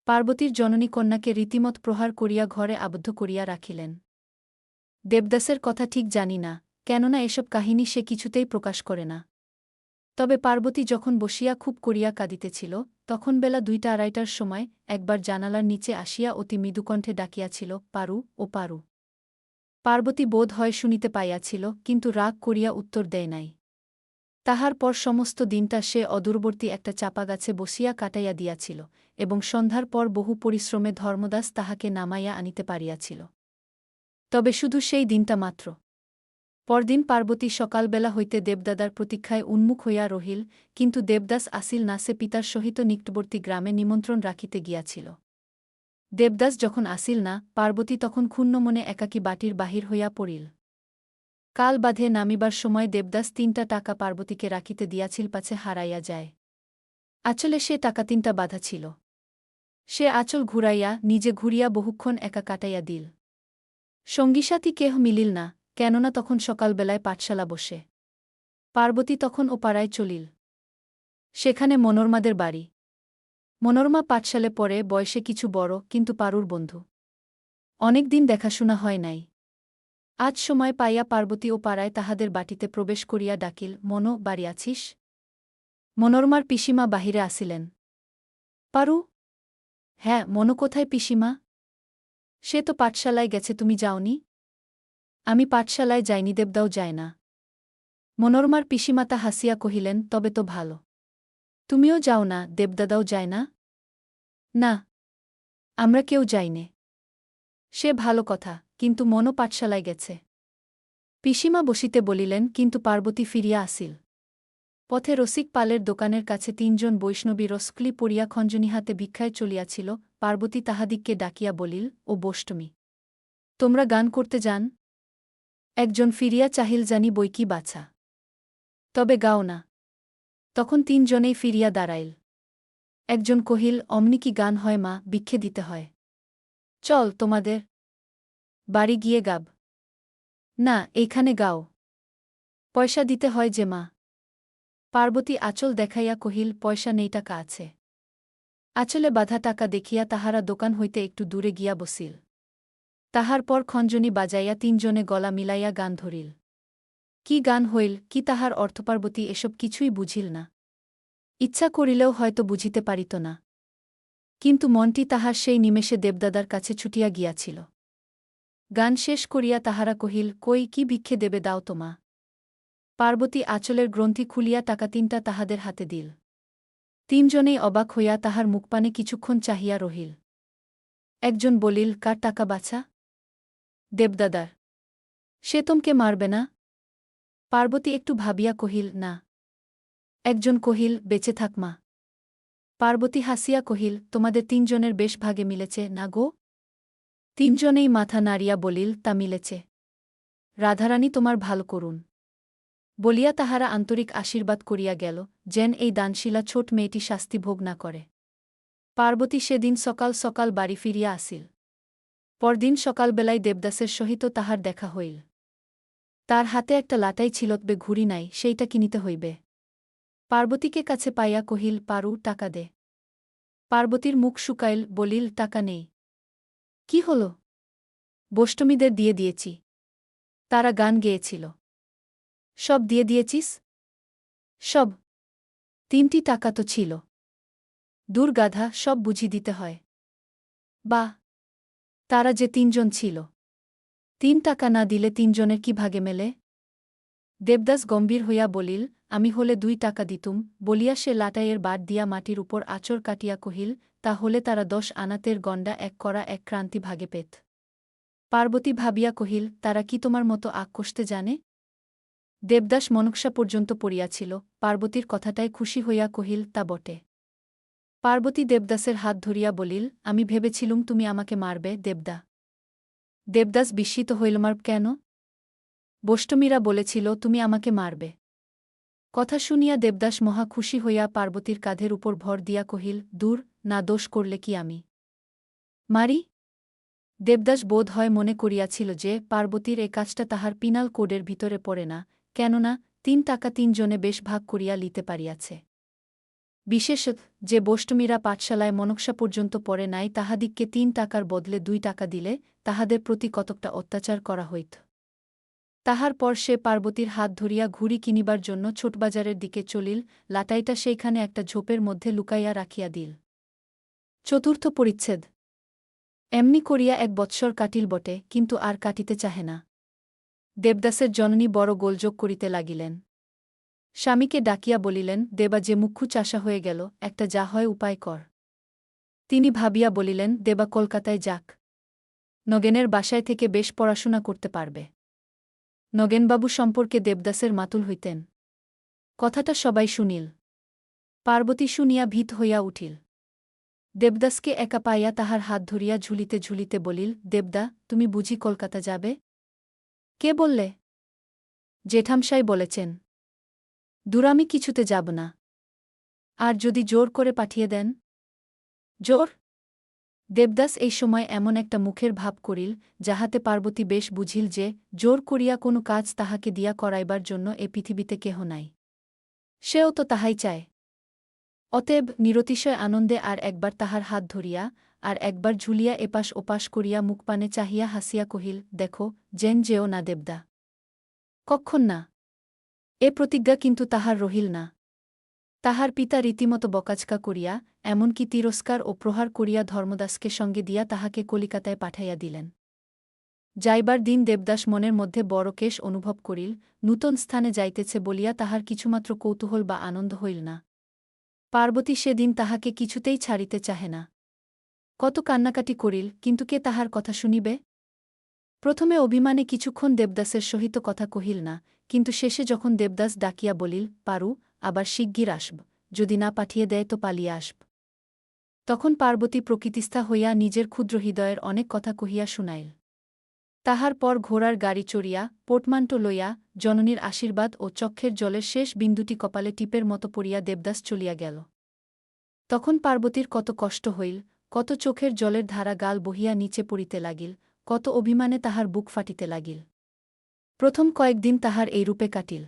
পার্বতীর জননী কন্যাকে রীতিমত প্রহার করিয়া ঘরে আবদ্ধ করিয়া রাখিলেন। দেবদাসের কথা ঠিক জানি না, কেননা এসব কাহিনী সে কিছুতেই প্রকাশ করে না। তবে পার্বতী যখন বসিয়া খুব করিয়া কাঁদিতেছিল, তখন বেলা 2টা-2:30টার সময় একবার জানালার নিচে আসিয়া অতি মৃদুকণ্ঠে ডাকিয়াছিল, পারু ও পারু। পার্বতী বোধ হয় শুনিতে পাইয়াছিল, কিন্তু রাগ করিয়া উত্তর দেয় নাই। তাহার পর সমস্ত দিনটা সে অদূরবর্তী একটা চাপা গাছে বসিয়া কাটাইয়া দিয়াছিল, এবং সন্ধ্যার পর বহু পরিশ্রমে ধর্মদাস তাহাকে নামাইয়া আনিতে পারিয়াছিল। তবে শুধু সেই দিনটা মাত্র। পরদিন পার্বতী সকালবেলা হইতে দেবদাদার প্রতীক্ষায় উন্মুখ হইয়া রহিল, কিন্তু দেবদাস আসিল না। সে পিতার সহিত নিকটবর্তী গ্রামে নিমন্ত্রণ রাখিতে গিয়াছিল। দেবদাস যখন আসিল না, পার্বতী তখন ক্ষুণ্ণ মনে একাকী বাটির বাহির হইয়া পড়িল। কাল বাঁধে নামিবার সময় দেবদাস 3টা টাকা পার্বতীকে রাখিতে দিয়াছিল, পাছে হারাইয়া যায়। আঁচলে সে টাকা 3টা বাঁধা ছিল। সে আঁচল ঘুরাইয়া নিজে ঘুরিয়া বহুক্ষণ একা কাটাইয়া দিল। সঙ্গীসাথী কেহ মিলিল না, কেননা তখন সকালবেলায় পাঠশালা বসে। পার্বতী তখন ও পাড়ায় চলিল। সেখানে মনোরমাদের বাড়ি। মনোরমা পাঠশালে পড়ে, বয়সে কিছু বড়, কিন্তু পারুর বন্ধু। অনেকদিন দেখাশোনা হয় নাই। আজ সময় পাইয়া পার্বতী ও পাড়ায় তাহাদের বাটিতে প্রবেশ করিয়া ডাকিল, মনো, বাড়ি আছিস? মনোরমার পিসিমা বাহিরে আসিলেন। পারু? হ্যাঁ। মনো কোথায় পিসিমা? সে তো পাঠশালায় গেছে, তুমি যাওনি? আমি পাঠশালায় যাইনি, দেবদাও যায় না। মনোরমার পিসিমাতা হাসিয়া কহিলেন, তবে তো ভালো। তুমিও যাও না, দেবদাদাও যায় না? না, আমরা কেউ যাইনে। সে ভালো কথা, কিন্তু মনো পাঠশালায় গেছে। পিসিমা বসিতে বলিলেন, কিন্তু পার্বতী ফিরিয়া আসিল। পথে রসিক পালের দোকানের কাছে 3জন বৈষ্ণবী রসকলি পড়িয়া খঞ্জনী হাতে ভিক্ষায় চলিয়াছিল। পার্বতী তাহাদিগকে ডাকিয়া বলিল, ও বৈষ্ণবী, তোমরা গান করতে যান? একজন ফিরিয়া চাহিল, জানি বই কি বাছা, তবে গাও না। তখন 3জনেই ফিরিয়া দাঁড়াইল। একজন কহিল, অমনি কি গান হয় মা, ভিক্ষে দিতে হয়। চল তোমাদের বাড়ি গিয়ে গাব। না, এইখানে গাও। পয়সা দিতে হয় যে মা। পার্বতী আঁচল দেখাইয়া কহিল, পয়সা নেই, টাকা আছে। আঁচলে বাঁধা টাকা দেখিয়া তাহারা দোকান হইতে একটু দূরে গিয়া বসিল। তাহার পর খঞ্জনী বাজাইয়া 3জনে গলা মিলাইয়া গান ধরিল। কি গান হইল, কি তাহার অর্থ পার্বতী এসব কিছুই বুঝিল না। ইচ্ছা করিলেও হয়তো বুঝিতে পারিত না। কিন্তু মনটি তাহার সেই নিমেষে দেবদাদার কাছে ছুটিয়া গিয়াছিল। গান শেষ করিয়া তাহারা কহিল, কই, কি ভিক্ষে দেবে, দাও তো মা। পার্বতী আঁচলের গ্রন্থি খুলিয়া টাকা 3টা তাহাদের হাতে দিল। 3জনেই অবাক হইয়া তাহার মুখপানে কিছুক্ষণ চাহিয়া রহিল। একজন বলিল, কার টাকা বাছা? দেবদাদার। সে তোমকে মারবে না? পার্বতী একটু ভাবিয়া কহিল, না। একজন কহিল, বেঁচে থাক মা। পার্বতী হাসিয়া কহিল, তোমাদের 3জনের বেশ ভাগে মিলেছে না গো? 3জনেই মাথা নাড়িয়া বলিল, তা মিলেছে। রাধারানী তোমার ভাল করুন। বলিয়া তাহারা আন্তরিক আশীর্বাদ করিয়া গেল, যেন এই দানশীলা ছোট মেয়েটি শাস্তি ভোগ না করে। পার্বতী সেদিন সকাল সকাল বাড়ি ফিরিয়া আসিল। পরদিন সকালবেলায় দেবদাসের সহিত তাহার দেখা হইল। তার হাতে একটা লাটাই ছিল, বে ঘুড়ি নাই, সেইটা কিনিতে হইবে। পার্বতীকে কাছে পাইয়া কহিল, পারু, টাকা দে। পার্বতীর মুখ শুকাইল, বলিল, টাকা নেই। কি হল? বৈষ্ণবীদের দিয়ে দিয়েছি। তারা গান গেয়েছিল। সব দিয়ে দিয়েছিস? সব। 3টি টাকা তো ছিল। দূর গাধা, সব বুঝি দিতে হয়। বাহ, তারা যে 3জন ছিল। 3 টাকা না দিলে 3জনের কি ভাগে মেলে? দেবদাস গম্ভীর হইয়া বলিল, আমি হলে 2 টাকা দিতুম। বলিয়া সে লাটাইয়ের বাট দিয়া মাটির উপর আঁচড় কাটিয়া কহিল, তা হলে তারা 10 আনাতের গণ্ডা এক করা এক ক্রান্তি ভাগে পেত। পার্বতী ভাবিয়া কহিল, তারা কি তোমার মতো আগ কষতে জানে? দেবদাস মনক্সা পর্যন্ত পড়িয়াছিল। পার্বতীর কথাটায় খুশি হইয়া কহিল, তা বটে। পার্বতী দেবদাসের হাত ধরিয়া বলিল, আমি ভেবেছিলুম তুমি আমাকে মারবে, দেবদা। দেবদাস বিস্মিত হইল, মার কেন? বৈষ্ণবীরা বলেছিল তুমি আমাকে মারবে। কথা শুনিয়া দেবদাস মহা খুশি হইয়া পার্বতীর কাঁধের উপর ভর দিয়া কহিল, দূর, না, দোষ করলে কি আমি মারি? দেবদাস বোধ হয় মনে করিয়াছিল যে পার্বতীর এ কাজটা তাহার পিনাল কোডের ভিতরে পড়ে না, কেননা ৩ টাকা ৩ জনে বেশ ভাগ করিয়া লিতে পারিয়াছে। বিশেষত যে বষ্টমীরা পাঠশালায় মনক্সা পর্যন্ত পড়ে নাই তাহাদিগকে ৩ টাকার বদলে ২ টাকা দিলে তাহাদের প্রতি কতকটা অত্যাচার করা হইত। তাহার পর সে পার্বতীর হাত ধরিয়া ঘুড়ি কিনিবার জন্য ছোটবাজারের দিকে চলিল, লাটাইটা সেইখানে একটা ঝোপের মধ্যে লুকাইয়া রাখিয়া দিল। চতুর্থ পরিচ্ছেদ। এমনি করিয়া ১ বৎসর কাটিল বটে, কিন্তু আর কাটিতে চাহে না। দেবদাসের জননী বড় গোলযোগ করিতে লাগিলেন। স্বামীকে ডাকিয়া বলিলেন, দেবা যে মুখ্যু চাষা হয়ে গেল, একটা যা হয় উপায় কর। তিনি ভাবিয়া বলিলেন, দেবা কলকাতায় যাক। নগেনের বাসায় থেকে বেশ পড়াশোনা করতে পারবে। নগেনবাবু সম্পর্কে দেবদাসের মাতুল হইতেন। কথাটা সবাই শুনিল। পার্বতী শুনিয়া ভীত হইয়া উঠিল। দেবদাসকে একা পাইয়া তাহার হাত ধরিয়া ঝুলিতে ঝুলিতে বলিল, দেবদা, তুমি বুঝি কলকাতা যাবে? কে বললে? জেঠামশাই বলেছেন। দূর আমি কিছুতে যাব না। আর যদি জোর করে পাঠিয়ে দেন? জোর? দেবদাস এই সময় এমন একটা মুখের ভাব করিল, যাহাতে পার্বতী বেশ বুঝিল যে জোর করিয়া কোনো কাজ তাহাকে দিয়া করাইবার জন্য এ পৃথিবীতে কেহ নাই। সেও তো তাহাই চায়। অতএব নিরতিশয় আনন্দে আর একবার তাহার হাত ধরিয়া, আর একবার ঝুলিয়া এপাশ ওপাশ করিয়া মুখপানে চাহিয়া হাসিয়া কহিল, দেখো, যেন যেও না দেবদা। কক্ষণ না। এ প্রতিজ্ঞা কিন্তু তাহার রহিল না। তাহার পিতা রীতিমত বকাঝকা করিয়া, এমনকি তিরস্কার ও প্রহার করিয়া ধর্মদাসকে সঙ্গে দিয়া তাহাকে কলিকাতায় পাঠাইয়া দিলেন। যাইবার দিন দেবদাস মনের মধ্যে বড় কেশ অনুভব করিল, নূতন স্থানে যাইতেছে বলিয়া তাহার কিছুমাত্র কৌতূহল বা আনন্দ হইল না। পার্বতী সেদিন তাহাকে কিছুতেই ছাড়িতে চাহে না। কত কান্নাকাটি করিল, কিন্তু কে তাহার কথা শুনিবে? প্রথমে অভিমানে কিছুক্ষণ দেবদাসের সহিত কথা কহিল না, কিন্তু শেষে যখন দেবদাস ডাকিয়া বলিল, পারু, আবার শিগগির আসব, যদি না পাঠিয়ে দেয় তো পালিয়ে আসব, তখন পার্বতী প্রকৃতিস্থা হইয়া নিজের ক্ষুদ্র হৃদয়ের অনেক কথা কহিয়া শুনাইল। তাহার পর ঘোড়ার গাড়ি চড়িয়া, পোর্টমান্টো লইয়া, জননীর আশীর্বাদ ও চক্ষের জলের শেষ বিন্দুটি কপালে টিপের মতো পড়িয়া দেবদাস চলিয়া গেল। তখন পার্বতীর কত কষ্ট হইল, কত চোখের জলের ধারা গাল বহিয়া নিচে পড়িতে লাগিল, কত অভিমানে তাহার বুক ফাটিতে লাগিল। প্রথম কয়েকদিন তাহার এইরূপে কাটিল।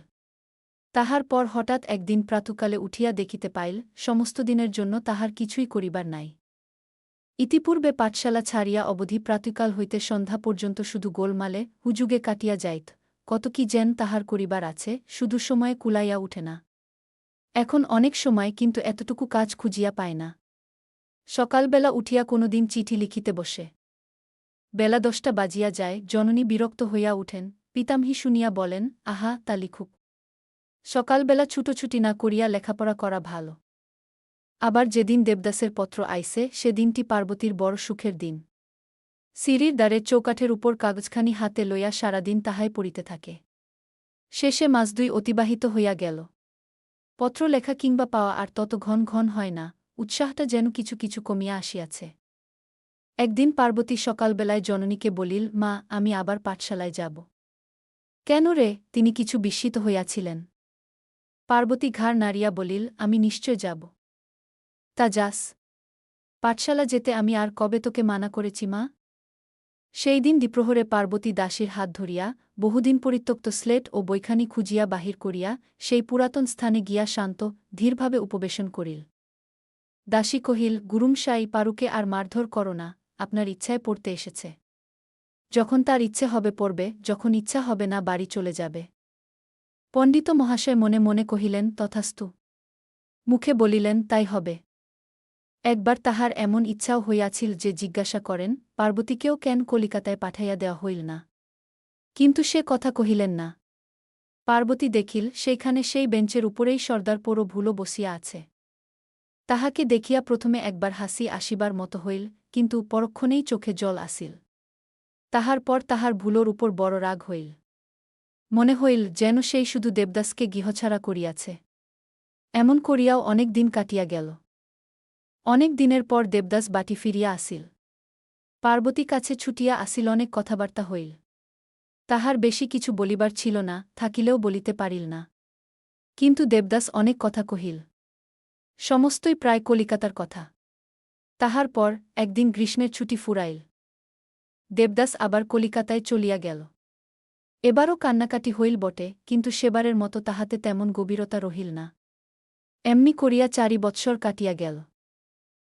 তাহার পর হঠাৎ একদিন প্রাতঃকালে উঠিয়া দেখিতে পাইল, সমস্ত দিনের জন্য তাহার কিছুই করিবার নাই। ইতিপূর্বে পাঠশালা ছাড়িয়া অবধি প্রাতঃকাল হইতে সন্ধ্যা পর্যন্ত শুধু গোলমালে হুজুগে কাটিয়া যাইত, কত কি যেন তাহার করিবার আছে, শুধু সময়ে কুলাইয়া উঠে না। এখন অনেক সময় কিন্তু এতটুকু কাজ খুঁজিয়া পায় না। সকালবেলা উঠিয়া কোনোদিন চিঠি লিখিতে বসে। বেলা 10টা বাজিয়া যায়, জননী বিরক্ত হইয়া উঠেন, পিতামহী শুনিয়া বলেন, আহা, তা লিখুক। সকালবেলা ছুটোছুটি না করিয়া লেখাপড়া করা ভালো। আবার যেদিন দেবদাসের পত্র আইসে সে দিনটি পার্বতীর বড় সুখের দিন। সিঁড়ির দ্বারের চৌকাঠের উপর কাগজখানি হাতে লইয়া সারাদিন তাহাই পড়িতে থাকে। শেষে মাস 2 অতিবাহিত হইয়া গেল। পত্র লেখা কিংবা পাওয়া আর তত ঘন ঘন হয় না, উৎসাহটা যেন কিছু কিছু কমিয়া আসিয়াছে। একদিন পার্বতী সকালবেলায় জননীকে বলিল, মা, আমি আবার পাঠশালায় যাব। কেন রে? তিনি কিছু বিস্মিত হইয়াছিলেন। পার্বতী ঘাড় নাড়িয়া বলিল, আমি নিশ্চয় যাব। তা যাস। পাঠশালা যেতে আমি আর কবে তোকে মানা করেছি মা? সেই দিন দ্বিপ্রহরে পার্বতী দাসীর হাত ধরিয়া, বহুদিন পরিত্যক্ত স্লেট ও বইখানি খুঁজিয়া বাহির করিয়া, সেই পুরাতন স্থানে গিয়া শান্ত, ধীরভাবে উপবেশন করিল। দাসী কহিল, গুরুমশাই, পারুকে আর মারধর করো না, আপনার ইচ্ছায় পড়তে এসেছে। যখন তার ইচ্ছে হবে পড়বে, যখন ইচ্ছা হবে না বাড়ি চলে যাবে। পণ্ডিত মহাশয় মনে মনে কহিলেন, তথাস্তু। মুখে বলিলেন, তাই হবে। একবার তাহার এমন ইচ্ছাও হইয়াছিল যে জিজ্ঞাসা করেন, পার্বতীকেও কেন কলিকাতায় পাঠাইয়া দেওয়া হইল না। কিন্তু সে কথা কহিলেন না। পার্বতী দেখিল, সেইখানে সেই বেঞ্চের উপরেই সর্দার পোড়ো ভুলো বসিয়া আছে। তাহাকে দেখিয়া প্রথমে একবার হাসি আসিবার মতো হইল, কিন্তু পরক্ষণেই চোখে জল আসিল। তাহার পর তাহার ভুলোর উপর বড় রাগ হইল। মনে হইল যেন সেই শুধু দেবদাসকে গৃহছাড়া করিয়াছে। এমন করিয়াও অনেক দিন কাটিয়া গেল। অনেক দিনের পর দেবদাস বাটি ফিরিয়া আসিল। পার্বতী কাছে ছুটিয়া আসিল, অনেক কথাবার্তা হইল। তাহার বেশি কিছু বলিবার ছিল না, থাকিলেও বলিতে পারিল না। কিন্তু দেবদাস অনেক কথা কহিল। সমস্তই প্রায় কলিকাতার কথা। তাহার পর একদিন গ্রীষ্মের ছুটি ফুরাইল। দেবদাস আবার কলিকাতায় চলিয়া গেল। এবারও কান্নাকাটি হইল বটে, কিন্তু সেবারের মতো তাহাতে তেমন গভীরতা রহিল না। এমনি করিয়া 4 বৎসর কাটিয়া গেল।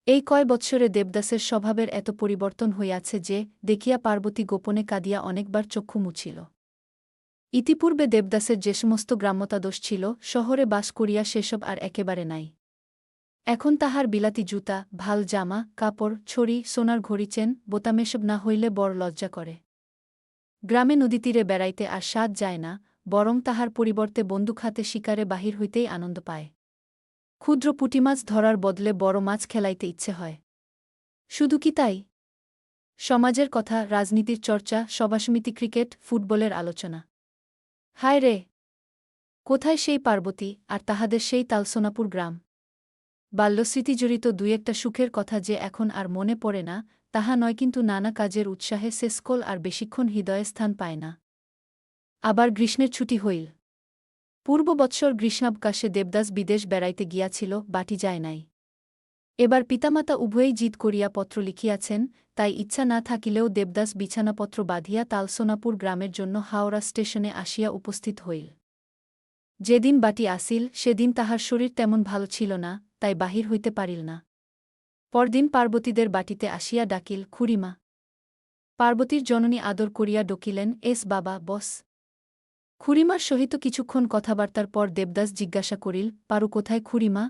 এই কয় বৎসরে দেবদাসের স্বভাবের এত পরিবর্তন হইয়াছে যে, দেখিয়া পার্বতী গোপনে কাঁদিয়া অনেকবার চক্ষু মুছিল। ইতিপূর্বে দেবদাসের যে সমস্ত গ্রাম্যতাদোষ ছিল, শহরে বাস করিয়া সেসব আর একেবারে নাই। এখন তাহার বিলাতি জুতা, ভাল জামা, কাপড়, ছড়ি, সোনার ঘড়ি, চেন, বোতামেসব না হইলে বড় লজ্জা করে। গ্রামে নদীতীরে বেড়াইতে আর স্বাদ যায় না, বরং তাহার পরিবর্তে বন্দুক হাতে শিকারে বাহির হইতেই আনন্দ পায়। ক্ষুদ্র পুঁটিমাছ ধরার বদলে বড় মাছ খেলাইতে ইচ্ছে হয়। শুধু কি তাই? সমাজের কথা, রাজনীতির চর্চা, সভাসমিতি, ক্রিকেট, ফুটবলের আলোচনা। হায় রে! কোথায় সেই পার্বতী, আর তাহাদের সেই তালসোনাপুর গ্রাম? বাল্যস্মৃতিজড়িত দুই একটা সুখের কথা যে এখন আর মনে পড়ে না, তাহা নয়, কিন্তু নানা কাজের উৎসাহে সে স্কুল আর বেশিক্ষণ হৃদয়ে স্থান পায় না। আবার গ্রীষ্মের ছুটি হইল। পূর্ব বৎসর গ্রীষ্মাবকাশে দেবদাস বিদেশ বেড়াইতে গিয়াছিল, বাটি যায় নাই। এবার পিতামাতা উভয়েই জিদ করিয়া পত্র লিখিয়াছেন, তাই ইচ্ছা না থাকিলেও দেবদাস বিছানাপত্র বাঁধিয়া তালসোনাপুর গ্রামের জন্য হাওড়া স্টেশনে আসিয়া উপস্থিত হইল। যেদিন বাটি আসিল সেদিন তাহার শরীর তেমন ভালো ছিল না, তাই বাহির হইতে পারিল না। পরদিন পার্বতীদের বাটিতে আসিয়া ডাকিল, খুড়িমা। পার্বতীর জননী আদর করিয়া ডকিলেন, এস বাবা, বস। খুড়িমার সহিত কিছুক্ষণ কথাবার্তার পর দেবদাস জিজ্ঞাসা করিল, পারু কোথায় খুড়িমা?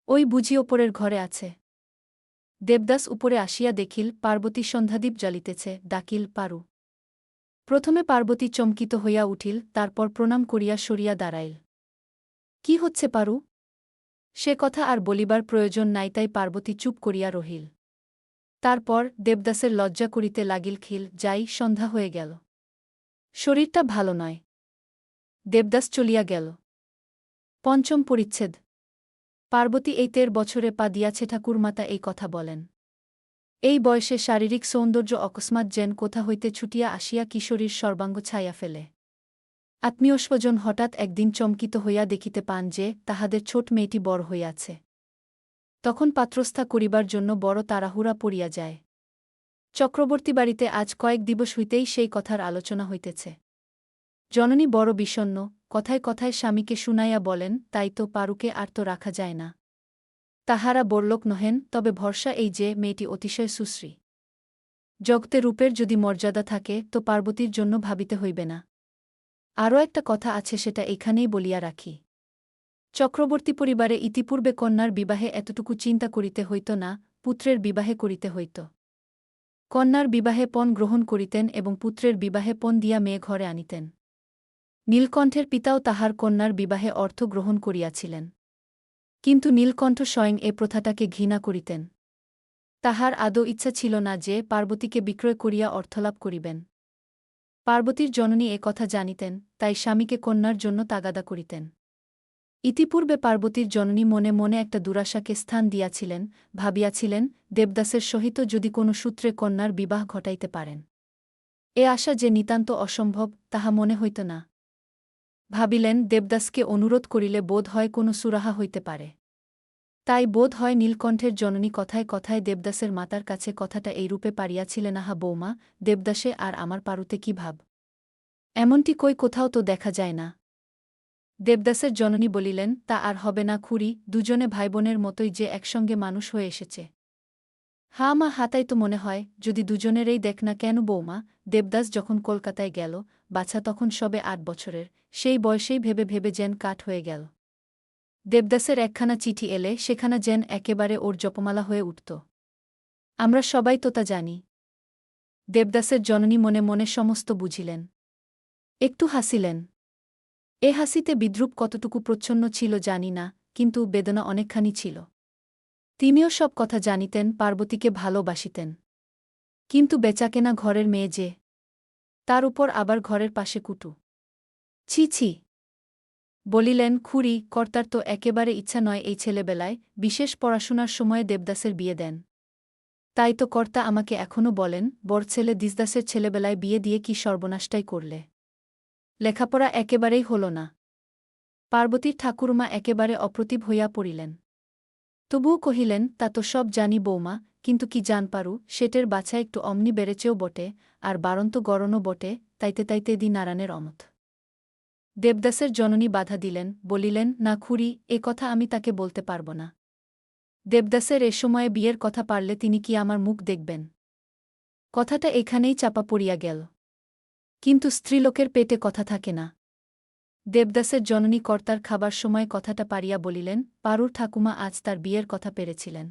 ওই বুঝি ওপরের ঘরে আছে। দেবদাস উপরে আসিয়া দেখিল পার্বতী সন্ধ্যাদীপ জ্বালিতেছে, ডাকিল, পারু। প্রথমে পার্বতী চমকিত হইয়া উঠিল, তারপর প্রণাম করিয়া সরিয়া দাঁড়াইল। কি হচ্ছে পারু? সে কথা আর বলিবার প্রয়োজন নাই, তাই পার্বতী চুপ করিয়া রহিল। তারপর দেবদাসের লজ্জা করিতে লাগিল, খিল, যাই, সন্ধ্যা হয়ে গেল। শরীরটা ভালো নয়। দেবদাস চলিয়া গেল। পঞ্চম পরিচ্ছেদ। পার্বতী এই 13 বছরে পা দিয়াছে, ঠাকুরমাতা এই কথা বলেন। এই বয়সে শারীরিক সৌন্দর্য অকস্মাৎ যেন কোথা হইতে ছুটিয়া আসিয়া কিশোরীর সর্বাঙ্গ ছাইয়া ফেলে। আত্মীয়স্বজন হঠাৎ একদিন চমকিত হইয়া দেখিতে পান যে, তাহাদের ছোট মেয়েটি বড় হইয়াছে। তখন পাত্রস্থা করিবার জন্য বড় তাড়াহুড়া পড়িয়া যায়। চক্রবর্তী বাড়িতে আজ কয়েক দিবস হইতেই সেই কথার আলোচনা হইতেছে। জননী বড় বিষণ্ণ, কথায় কথায় স্বামীকে শুনাইয়া বলেন, তাই তো, পারুকে আর তো রাখা যায় না। তাহারা বড়লোক নহেন, তবে ভরসা এই যে মেয়েটি অতিশয় সুশ্রী। জগতে রূপের যদি মর্যাদা থাকে তো পার্বতীর জন্য ভাবিতে হইবে না। আরও একটা কথা আছে, সেটা এখানেই বলিয়া রাখি। চক্রবর্তী পরিবারে ইতিপূর্বে কন্যার বিবাহে এতটুকু চিন্তা করিতে হইত না, পুত্রের বিবাহে করিতে হইত। কন্যার বিবাহে পণ গ্রহণ করিতেন এবং পুত্রের বিবাহে পণ দিয়া মেয়ে ঘরে আনিতেন। নীলকণ্ঠের পিতাও তাহার কন্যার বিবাহে অর্থ গ্রহণ করিয়াছিলেন। কিন্তু নীলকণ্ঠ স্বয়ং এ প্রথাটাকে ঘৃণা করিতেন। তাহার আদৌ ইচ্ছা ছিল না যে পার্বতীকে বিক্রয় করিয়া অর্থলাভ করিবেন। পার্বতীর জননী এ কথা জানিতেন, তাই স্বামীকে কন্যার জন্য তাগাদা করিতেন। ইতিপূর্বে পার্বতীর জননী মনে মনে একটা দুরাশাকে স্থান দিয়াছিলেন, ভাবিয়াছিলেন, দেবদাসের সহিত যদি কোনো সূত্রে কন্যার বিবাহ ঘটাইতে পারেন। এ আশা যে নিতান্ত অসম্ভব, তাহা মনে হইত না। ভাবিলেন, দেবদাসকে অনুরোধ করিলে বোধ হয় কোনো সুরাহা হইতে পারে। তাই বোধ হয় নীলকণ্ঠের জননী কথায় কথায় দেবদাসের মাতার কাছে কথাটা এইরূপে পারিয়াছিলেন, আহা বৌমা, দেবদাসে আর আমার পারুতে কি ভাব? এমনটি কই কোথাও তো দেখা যায় না। দেবদাসের জননী বলিলেন, তা আর হবে না খুড়ি, দুজনে ভাইবোনের মতোই যে একসঙ্গে মানুষ হয়ে এসেছে। হা মা, হাতাই তো মনে হয়, যদি দুজনেরই দেখ না কেন বৌমা, দেবদাস যখন কলকাতায় গেল, বাছা তখন সবে 8 বছরের, সেই বয়সেই ভেবে ভেবে যেন কাঠ হয়ে গেল। দেবদাসের একখানা চিঠি এলে সেখানা যেন একেবারে ওর জপমালা হয়ে উঠত। আমরা সবাই তো তা জানি। দেবদাসের জননী মনে মনে সমস্ত বুঝিলেন। একটু হাসিলেন। এ হাসিতে বিদ্রূপ কতটুকু প্রচ্ছন্ন ছিল জানি না, কিন্তু বেদনা অনেকখানি ছিল। তিনিও সব কথা জানিতেন, পার্বতীকে ভালোবাসিতেন। কিন্তু বেচাকেনা ঘরের মেয়ে যে, তার উপর আবার ঘরের পাশে কুটু। ছি ছি! বলিলেন, খুড়ি, কর্তার তো একেবারে ইচ্ছা নয় এই ছেলেবেলায়, বিশেষ পড়াশোনার সময়ে দেবদাসের বিয়ে দেন। তাই তো কর্তা আমাকে এখনও বলেন, বড় ছেলে দিসদাসের ছেলেবেলায় বিয়ে দিয়ে কি সর্বনাশটাই করলে। লেখাপড়া একেবারেই হল না। পার্বতীর ঠাকুরমা একেবারে অপ্রতিভ হইয়া পড়িলেন। তবুও কহিলেন, তা তো সব জানি বৌমা, কিন্তু কি জান পারু সেটের বাছা একটু অমনি বেড়েছেও বটে, আর বারন্ত গরণও বটে, তাইতে তাইতে দি নারায়ণের অমত। দেবদাসের জননী বাধা দিলেন, বলিলেন, না খুড়ি, এ কথা আমি তাকে বলতে পারব না। দেবদাসের এ সময়ে বিয়ের কথা পারলে তিনি কি আমার মুখ দেখবেন? কথাটা এখানেই চাপা পড়িয়া গেল। কিন্তু স্ত্রীলোকের পেটে কথা থাকে না। দেবদাসের জননী কর্তার খাবার সময় কথাটা পারিয়া বলিলেন, পারুর ঠাকুমা আজ তার বিয়ের কথা পেরেছিলেন।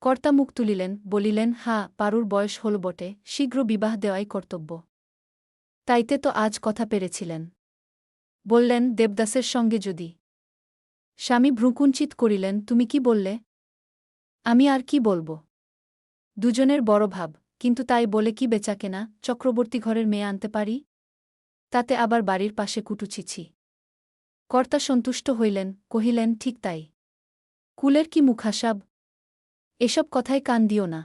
কর্তা মুখ তুলিলেন, বলিলেন, হা, পারুর বয়স হল বটে, শীঘ্র বিবাহ দেওয়াই কর্তব্য। তাইতে তো আজ কথা পেরেছিলেন। বললেন, দেবদাসের সঙ্গে যদি। স্বামী ভ্রূকুঞ্চিত করিলেন, তুমি কি বললে? আমি আর কি বলব? দুজনের বড় ভাব, কিন্তু তাই বলে কি বেচাকেনা চক্রবর্তী ঘরের মেয়ে আনতে পারি? তাতে আবার বাড়ির পাশে কুটুছিছি। কর্তা সন্তুষ্ট হইলেন, কহিলেন, ঠিক তাই। কুলের কি মুখাসাব? এসব কথায় কান দিও না।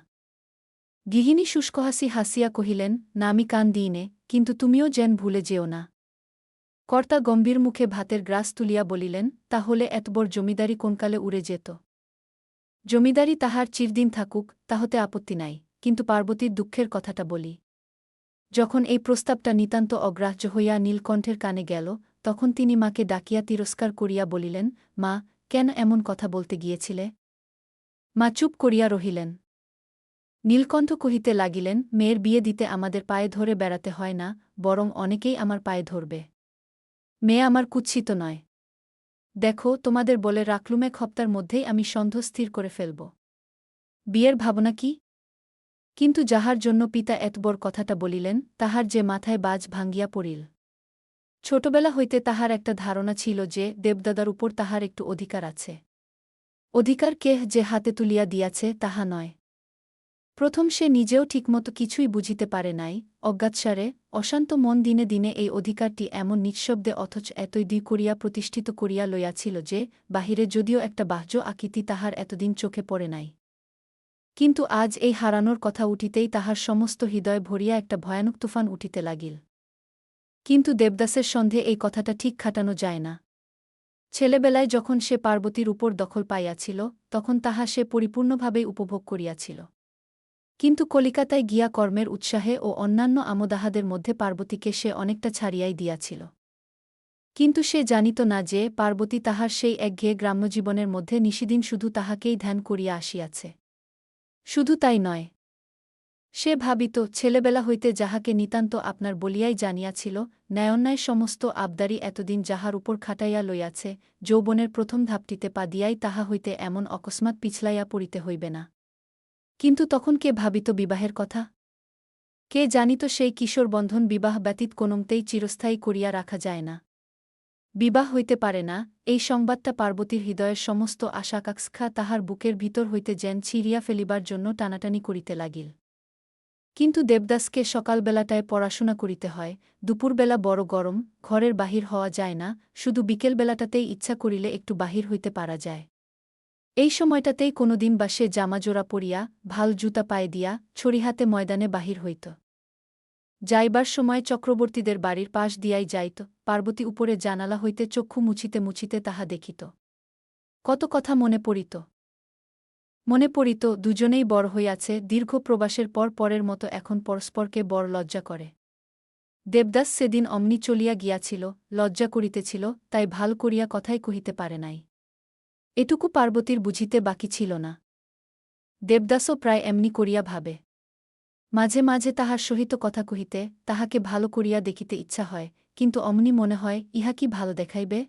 গৃহিণী শুষ্কহাসি হাসিয়া কহিলেন, না আমি কান দিইনে, কিন্তু তুমিও যেন ভুলে যেও না। কর্তা গম্ভীর মুখে ভাতের গ্রাস তুলিয়া বলিলেন, তাহলে এতবড় জমিদারি কোনকালে উড়ে যেত? জমিদারি তাহার চিরদিন থাকুক, তাহতে আপত্তি নাই, কিন্তু পার্বতীর দুঃখের কথাটা বলি। যখন এই প্রস্তাবটা নিতান্ত অগ্রাহ্য হইয়া নীলকণ্ঠের কানে গেল, তখন তিনি মাকে ডাকিয়া তিরস্কার করিয়া বলিলেন, মা, কেন এমন কথা বলতে গিয়েছিলে? মা চুপ করিয়া রহিলেন। নীলকণ্ঠ কহিতে লাগিলেন, মেয়ের বিয়ে দিতে আমাদের পায়ে ধরে বেড়াতে হয় না, বরং অনেকেই আমার পায়ে ধরবে। মেয়ে আমার কুৎসিত নয়। দেখো, তোমাদের বলে রাখলুম, 1 হপ্তার মধ্যেই আমি সন্ধ স্থির করে ফেলব। বিয়ের ভাবনা কি? কিন্তু যাহার জন্য পিতা এতবড় কথাটা বলিলেন, তাহার যে মাথায় বাজ ভাঙ্গিয়া পড়িল। ছোটবেলা হইতে তাহার একটা ধারণা ছিল যে দেবদাদার উপর তাহার একটু অধিকার আছে। অধিকার কেহ যে হাতে তুলিয়া দিয়াছে তাহা নয়। প্রথম সে নিজেও ঠিকমতো কিছুই বুঝিতে পারে নাই, অজ্ঞাতসারে অশান্ত মন দিনে দিনে এই অধিকারটি এমন নিঃশব্দে অথচ এতই দুই করিয়া প্রতিষ্ঠিত করিয়া লইয়াছিল যে বাহিরে যদিও একটা বাহ্য আকৃতি তাহার এতদিন চোখে পড়ে নাই। কিন্তু আজ এই হারানোর কথা উঠিতেই তাহার সমস্ত হৃদয় ভরিয়া একটা ভয়ানক তুফান উঠিতে লাগিল। কিন্তু দেবদাসের সন্ধে এই কথাটা ঠিক খাটানো যায় না। ছেলেবেলায় যখন সে পার্বতীর উপর দখল পাইয়াছিল, তখন তাহা সে পরিপূর্ণভাবেই উপভোগ করিয়াছিল। কিন্তু কলিকাতায় গিয়া কর্মের উৎসাহে ও অন্যান্য আমোদাহাদের মধ্যে পার্বতীকে সে অনেকটা ছাড়িয়াই দিয়াছিল। কিন্তু সে জানিত না যে পার্বতী তাহার সেই একঘেয়ে গ্রাম্যজীবনের মধ্যে নিশিদিন শুধু তাহাকেই ধ্যান করিয়া আসিয়াছে। শুধু তাই নয়। সে ভাবিত, ছেলেবেলা হইতে যাহাকে নিতান্ত আপনার বলিয়াই জানিয়াছিল, ন্যায়োন্যায় সমস্ত আবদারি এতদিন যাহার উপর খাটাইয়া লইয়াছে, যৌবনের প্রথম ধাপটিতে পা দিয়াই তাহা হইতে এমন অকস্মাৎ পিছলাইয়া পড়িতে হইবে না। কিন্তু তখন কে ভাবিত বিবাহের কথা? কে জানিত সেই কিশোর বন্ধন বিবাহ ব্যতীত কোনমতেই চিরস্থায়ী করিয়া রাখা যায় না। বিবাহ হইতে পারে না, এই সংবাদটা পার্বতীর হৃদয়ের সমস্ত আশাকাঙ্ক্ষা তাহার বুকের ভিতর হইতে যেন ছিঁড়িয়া ফেলিবার জন্য টানাটানি করিতে লাগিল। কিন্তু দেবদাসকে সকালবেলাটায় পড়াশোনা করিতে হয়, দুপুরবেলা বড় গরম, ঘরের বাহির হওয়া যায় না, শুধু বিকেলবেলাটাতেই ইচ্ছা করিলে একটু বাহির হইতে পারা যায়। এই সময়টাতেই কোনোদিন বা সে জামাজোড়া পরিয়া, ভাল জুতা পায়ে দিয়া, ছড়িহাতে ময়দানে বাহির হইত। যাইবার সময় চক্রবর্তীদের বাড়ির পাশ দিয়াই যাইত, পার্বতী উপরে জানালা হইতে চক্ষু মুছিতে মুছিতে তাহা দেখিত। কত কথা মনে পড়িত। মনে পড়িত, দুজনেই বড় হইয়াছে, দীর্ঘ প্রবাসের পর পরের মতো এখন পরস্পরকে বড় লজ্জা করে। দেবদাস সেদিন অমনি চলিয়া গিয়াছিল, লজ্জা করিতেছিল, তাই ভাল করিয়া কথাই কহিতে পারে নাই। এটুকু পার্বতীর বুঝিতে বাকি ছিল না। দেবদাসও প্রায় এমনি করিয়া ভাবে। মাঝে মাঝে তাহার সহিত কথা কহিতে, তাহাকে ভালো করিয়া দেখিতে ইচ্ছা হয়, কিন্তু অমনি মনে হয়, ইহা কি ভালো দেখাইবে?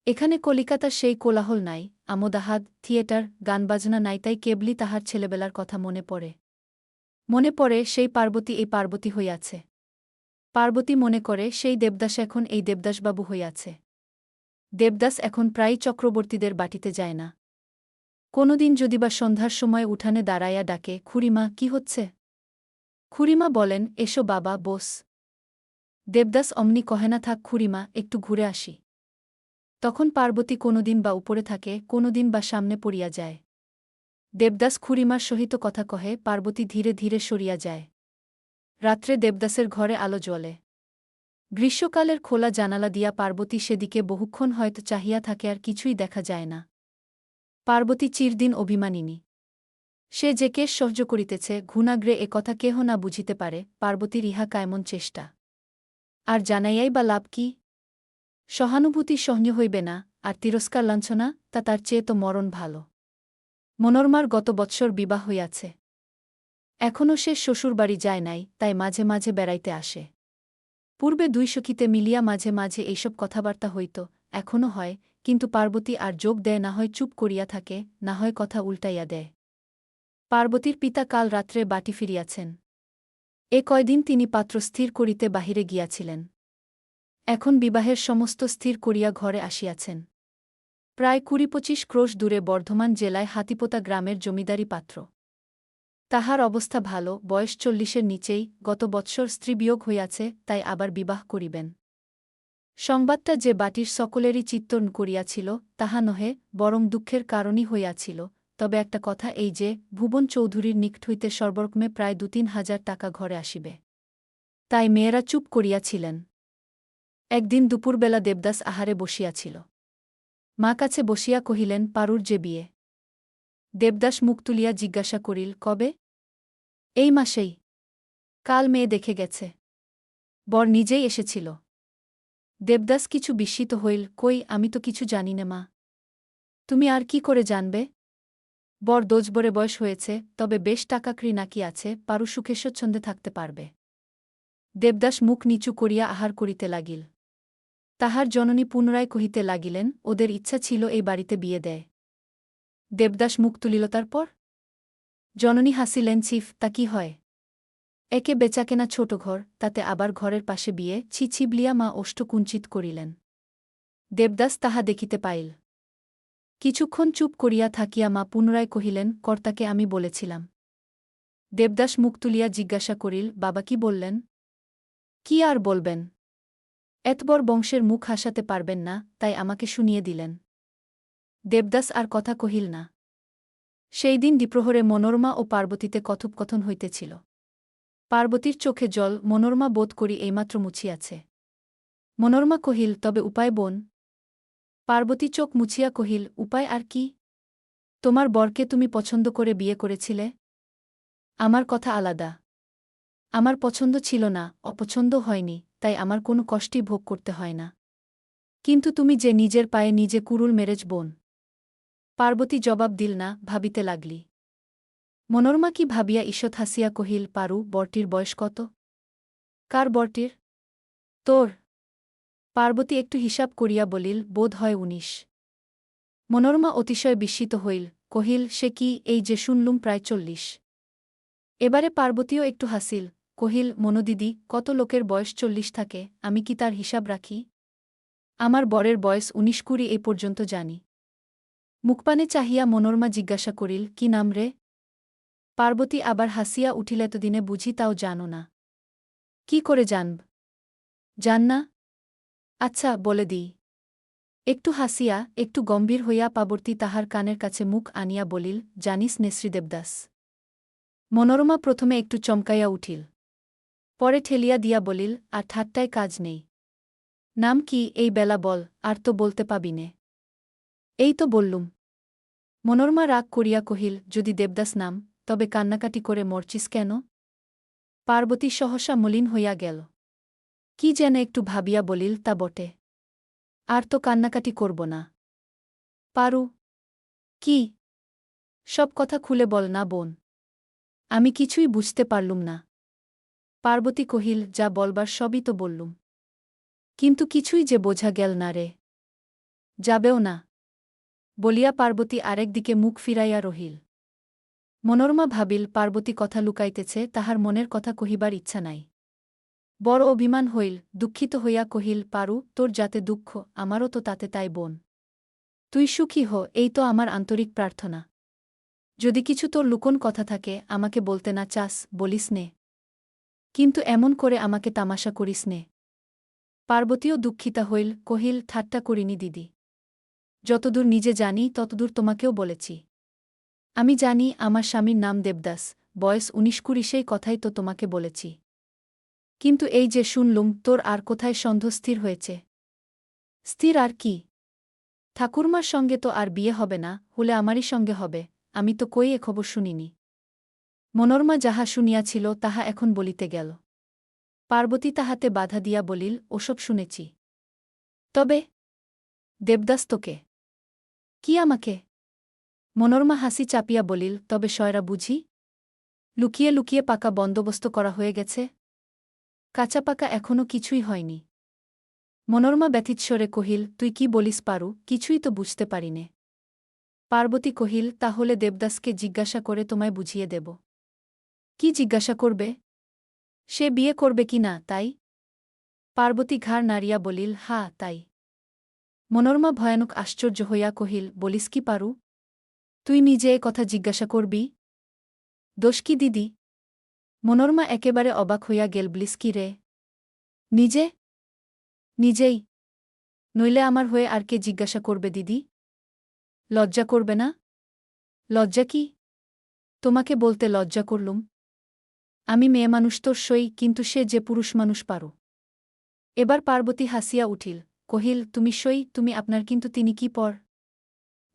এখানে কলিকাতার সেই কোলাহল নাই, আমোদাহাদ, থিয়েটার, গানবাজনা নাই, তাই কেবলই তাহার ছেলেবেলার কথা মনে পড়ে। মনে পড়ে সেই পার্বতী এই পার্বতী হইয়াছে। পার্বতী মনে করে সেই দেবদাস এখন এই দেবদাসবাবু হইয়াছে। দেবদাস এখন প্রায়ই চক্রবর্তীদের বাটিতে যায় না। কোনোদিন যদিবা সন্ধ্যার সময় উঠানে দাঁড়াইয়া ডাকে, খুড়িমা, কি হচ্ছে? খুড়িমা বলেন, এসো বাবা, বোস। দেবদাস অমনি কহে, না থাক খুড়িমা, একটু ঘুরে আসি। তখন পার্বতী কোনোদিন বা উপরে থাকে, কোনোদিন বা সামনে পড়িয়া যায়। দেবদাস খুড়িমার সহিত কথা কহে, পার্বতী ধীরে ধীরে সরিয়া যায়। রাত্রে দেবদাসের ঘরে আলো জ্বলে। গ্রীষ্মকালের খোলা জানালা দিয়া পার্বতী সেদিকে বহুক্ষণ হয়তো চাহিয়া থাকে, আর কিছুই দেখা যায় না। পার্বতী চিরদিন অভিমানিনী। সে যে কেশ সহ্য করিতেছে ঘুণাগ্রে এ কথা কেহ না বুঝিতে পারে পার্বতীর ইহা কায়মন চেষ্টা। আর জানাইয়াই বা লাভ কি? সহানুভূতি সহ্য হইবে না, আর তিরস্কার লাঞ্ছনা তা তার চেয়ে তো মরণ ভাল। মনোরমার গত বৎসর বিবাহ হইয়াছে। এখনও সে শ্বশুরবাড়ি যায় নাই, তাই মাঝে মাঝে বেড়াইতে আসে। পূর্বে দুই সখীতে মিলিয়া মাঝে মাঝে এইসব কথাবার্তা হইত, এখনও হয়, কিন্তু পার্বতী আর যোগ দেয়, না হয় চুপ করিয়া থাকে, না হয় কথা উল্টাইয়া দেয়। পার্বতীর পিতা কাল রাত্রে বাটি ফিরিয়াছেন। এ কয়দিন তিনি পাত্র স্থির করিতে বাহিরে গিয়াছিলেন। এখন বিবাহের সমস্ত স্থির করিয়া ঘরে আসিয়াছেন। প্রায় ২০-২৫ ক্রোশ দূরে বর্ধমান জেলায় হাতিপোতা গ্রামের জমিদারি পাত্র। তাহার অবস্থা ভাল, বয়স ৪০-এর নিচেই, গত বৎসর স্ত্রীবিয়োগ হইয়াছে, তাই আবার বিবাহ করিবেন। সংবাদটা যে বাটির সকলেরই চিত্তন করিয়াছিল তাহা নহে, বরং দুঃখের কারণই হইয়াছিল। তবে একটা কথা এই যে, ভুবন চৌধুরীর নিকট হইতে সর্বরকমে প্রায় ২-৩ হাজার টাকা ঘরে আসিবে। তাই মেয়েরা চুপ করিয়াছিলেন। একদিন দুপুরবেলা দেবদাস আহারে বসিয়াছিল। মা কাছে বসিয়া কহিলেন, পারুর যে বিয়ে। দেবদাস মুখ তুলিয়া জিজ্ঞাসা করিল, কবে? এই মাসেই। কাল মেয়ে দেখে গেছে। বর নিজেই এসেছিল। দেবদাস কিছু বিস্মিত হইল, কই, আমি তো কিছু জানি নে মা। তুমি আর কি করে জানবে? বর দোজবরে বয়স হয়েছে, তবে বেশ টাকাকড়ি নাকি আছে, পারু সুখে স্বচ্ছন্দে থাকতে পারবে। দেবদাস মুখ নিচু করিয়া আহার করিতে লাগিল। তাহার জননী পুনরায় কহিতে লাগিলেন, ওদের ইচ্ছা ছিল এই বাড়িতে বিয়ে দেয়। দেবদাস মুখ তুলিল, তারপর? জননী হাসিলেন, চিফ, তা কি হয়? একে বেচাকেনা ছোট ঘর, তাতে আবার ঘরের পাশে বিয়ে, ছি ছিবলিয়া মা ওষ্ঠ কুঞ্চিত করিলেন। দেবদাস তাহা দেখিতে পাইল। কিছুক্ষণ চুপ করিয়া থাকিয়া মা পুনরায় কহিলেন, কর্তাকে আমি বলেছিলাম। দেবদাস মুখ তুলিয়া জিজ্ঞাসা করিল, বাবা কি বললেন? কি আর বলবেন? এতবর বংশের মুখ হাসাতে পারবেন না, তাই আমাকে শুনিয়ে দিলেন। দেবদাস আর কথা কহিল না। সেই দিন দ্বিপ্রহরে মনোরমা ও পার্বতীতে কথোপকথন হইতেছিল। পার্বতীর চোখে জল, মনোরমা বোধ করি এইমাত্র মুছিয়াছে। মনোরমা কহিল, তবে উপায় বোন? পার্বতী চোখ মুছিয়া কহিল, উপায় আর কি? তোমার বরকে তুমি পছন্দ করে বিয়ে করেছিলে। আমার কথা আলাদা। আমার পছন্দ ছিল না, অপছন্দ হয়নি, তাই আমার কোনো কষ্টই ভোগ করতে হয় না। কিন্তু তুমি যে নিজের পায়ে নিজে কুড়ুল মেরেছ বোন। পার্বতী জবাব দিল না, ভাবিতে লাগলি। মনোরমা কি ভাবিয়া ঈষৎ হাসিয়া কহিল, পারু, বরটির বয়স কত? কার বরটির? তোর। পার্বতী একটু হিসাব করিয়া বলিল, বোধ হয় ১৯। মনোরমা অতিশয় বিস্মিত হইল, কহিল, সে কি, এই যে শুনলুম প্রায় ৪০। এবারে পার্বতীও একটু হাসিল, কহিল, মনোদিদি, কত লোকের বয়স ৪০ থাকে, আমি কি তার হিসাব রাখি? আমার বরের বয়স ১৯-২০ এই পর্যন্ত জানি। মুখপানে চাহিয়া মনোরমা জিজ্ঞাসা করিল, কি নাম রে? পার্বতী আবার হাসিয়া উঠিল, এতদিনে বুঝি তাও জানো না? কি করে জানব? জান না? আচ্ছা, বলে দিই। একটু হাসিয়া, একটু গম্ভীর হইয়া পার্বতী তাহার কানের কাছে মুখ আনিয়া বলিল, জানিস নে শ্রীদেবদাস। মনোরমা প্রথমে একটু চমকাইয়া উঠিল। পরে ঠেলিয়া দিয়া বলিল, আর ঠাট্টায় কাজ নেই। নাম কি, এই বেলা বল, আর তো বলতে পাবি নে। এই তো বললুম। মনোরমা রাগ করিয়া কহিল, যদি দেবদাস নাম, তবে কান্নাকাটি করে মরচিস কেন? পার্বতী সহসা মলিন হইয়া গেল। কি যেন একটু ভাবিয়া বলিল, তা বটে। আর তো কান্নাকাটি করব না। পারু। কি? সব কথা খুলে বল না বোন। আমি কিছুই বুঝতে পারলুম না। পার্বতী কহিল, যা বলবার সবই তো বললুম। কিন্তু কিছুই যে বোঝা গেল না রে। যাবেও না। বলিয়া পার্বতী আরেক দিকে মুখ ফিরাইয়া রহিল। মনোরমা ভাবিল, পার্বতী কথা লুকাইতেছে, তাহার মনের কথা কহিবার ইচ্ছা নাই। বড় অভিমান হইল, দুঃখিত হইয়া কহিল, পারু, তোর যাতে দুঃখ, আমারও তো তাতে তাই বোন। তুই সুখী হ, এই তো আমার আন্তরিক প্রার্থনা। যদি কিছু তোর লুকোন কথা থাকে, আমাকে বলতে না চাস, বলিস নে। কিন্তু এমন করে আমাকে তামাশা করিস নে। পার্বতীও দুঃখিতা হইল, কহিল, ঠাট্টা করিনি দিদি। যতদূর নিজে জানি ততদূর তোমাকেও বলেছি। আমি জানি আমার স্বামীর নাম দেবদাস, বয়স ১৯-২০, সেই কথাই তো তোমাকে বলেছি। কিন্তু এই যে শুনলুম, তোর আর কোথায় সন্দেহ স্থির হয়েছে? স্থির আর কি? ঠাকুরমার সঙ্গে তো আর বিয়ে হবে না, হলে আমারই সঙ্গে হবে। আমি তো কই এ খবর শুনিনি। মনোরমা যাহা শুনিয়াছিল তাহা এখন বলিতে গেল। পার্বতী তাহাতে বাধা দিয়া বলিল, ওসব শুনেছি। তবে দেবদাস তোকে? কি আমাকে? মনোরমা হাসি চাপিয়া বলিল, তবে শয়রা বুঝি? লুকিয়ে লুকিয়ে পাকা বন্দোবস্ত করা হয়ে গেছে? কাঁচা পাকা এখনও কিছুই হয়নি। মনোরমা ব্যথিতস্বরে কহিল, তুই কি বলিস পারু, কিছুই তো বুঝতে পারিনে। পার্বতী কহিল, তাহলে দেবদাসকে জিজ্ঞাসা করে তোমায় বুঝিয়ে দেব। কি জিজ্ঞাসা করবে? সে বিয়ে করবে কি না, তাই? পার্বতী ঘাড় নাড়িয়া বলিল, হা তাই। মনোরমা ভয়ানক আশ্চর্য হইয়া কহিল, বলিস কি পারু? তুই নিজে এ কথা জিজ্ঞাসা করবি? দোষ কি দিদি? মনোরমা একেবারে অবাক হইয়া গেল, বলিস কি রে? নিজে? নিজেই? নইলে আমার হয়ে আর কে জিজ্ঞাসা করবে দিদি? লজ্জা করবে না? লজ্জা কি? তোমাকে বলতে লজ্জা করলুম? আমি মেয়েমানুষ তোর সই, কিন্তু সে যে পুরুষমানুষ পারু। এবার পার্বতী হাসিয়া উঠিল, কহিল, তুমি সই, তুমি আপনার, কিন্তু তিনি কি পর?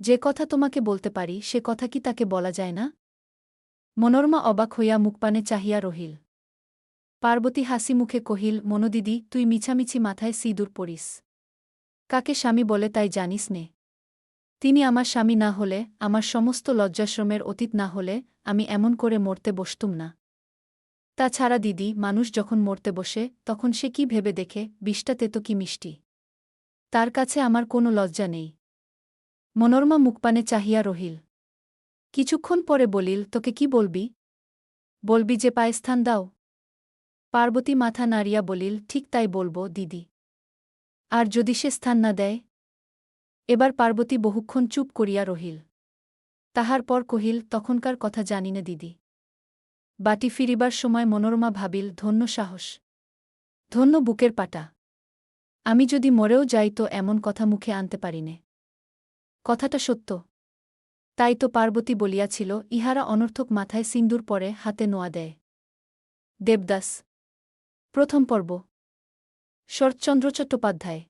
যে কথা তোমাকে বলতে পারি সে কথা কি তাকে বলা যায় না? মনোরমা অবাক হইয়া মুখপানে চাহিয়া রহিল। পার্বতী হাসি মুখে কহিল, মনোদিদি, তুই মিছামিছি মাথায় সিঁদুর পড়িস। কাকে স্বামী বলে তাই জানিস নে? তিনি আমার স্বামী না হলে, আমার সমস্ত লজ্জাশ্রমের অতীত না হলে, আমি এমন করে মরতে বসতুম না। তাছাড়া দিদি, মানুষ যখন মরতে বসে তখন সে কি ভেবে দেখে, বিষটা তেতো কি মিষ্টি? তার কাছে আমার কোনো লজ্জা নেই। মনোরমা মুখপানে চাহিয়া রহিল। কিছুক্ষণ পরে বলিল, তোকে কি বলবি? বলবি যে পায়ে স্থান দাও? পার্বতী মাথা নাড়িয়া বলিল, ঠিক তাই বলব দিদি। আর যদি সে স্থান না দেয়? এবার পার্বতী বহুক্ষণ চুপ করিয়া রহিল। তাহার পর কহিল, তখনকার কথা জানি না দিদি। বাটি ফিরিবার সময় মনোরমা ভাবিল, ধন্য সাহস, ধন্য বুকের পাটা। আমি যদি মরেও যাই তো এমন কথা মুখে আনতে পারিনে। কথাটা সত্য। তাই তো পার্বতী বলিয়াছিল, ইহারা অনর্থক মাথায় সিন্দুর পরে হাতে নোয়া দেয়। দেবদাস। প্রথম পর্ব। শরৎচন্দ্র চট্টোপাধ্যায়।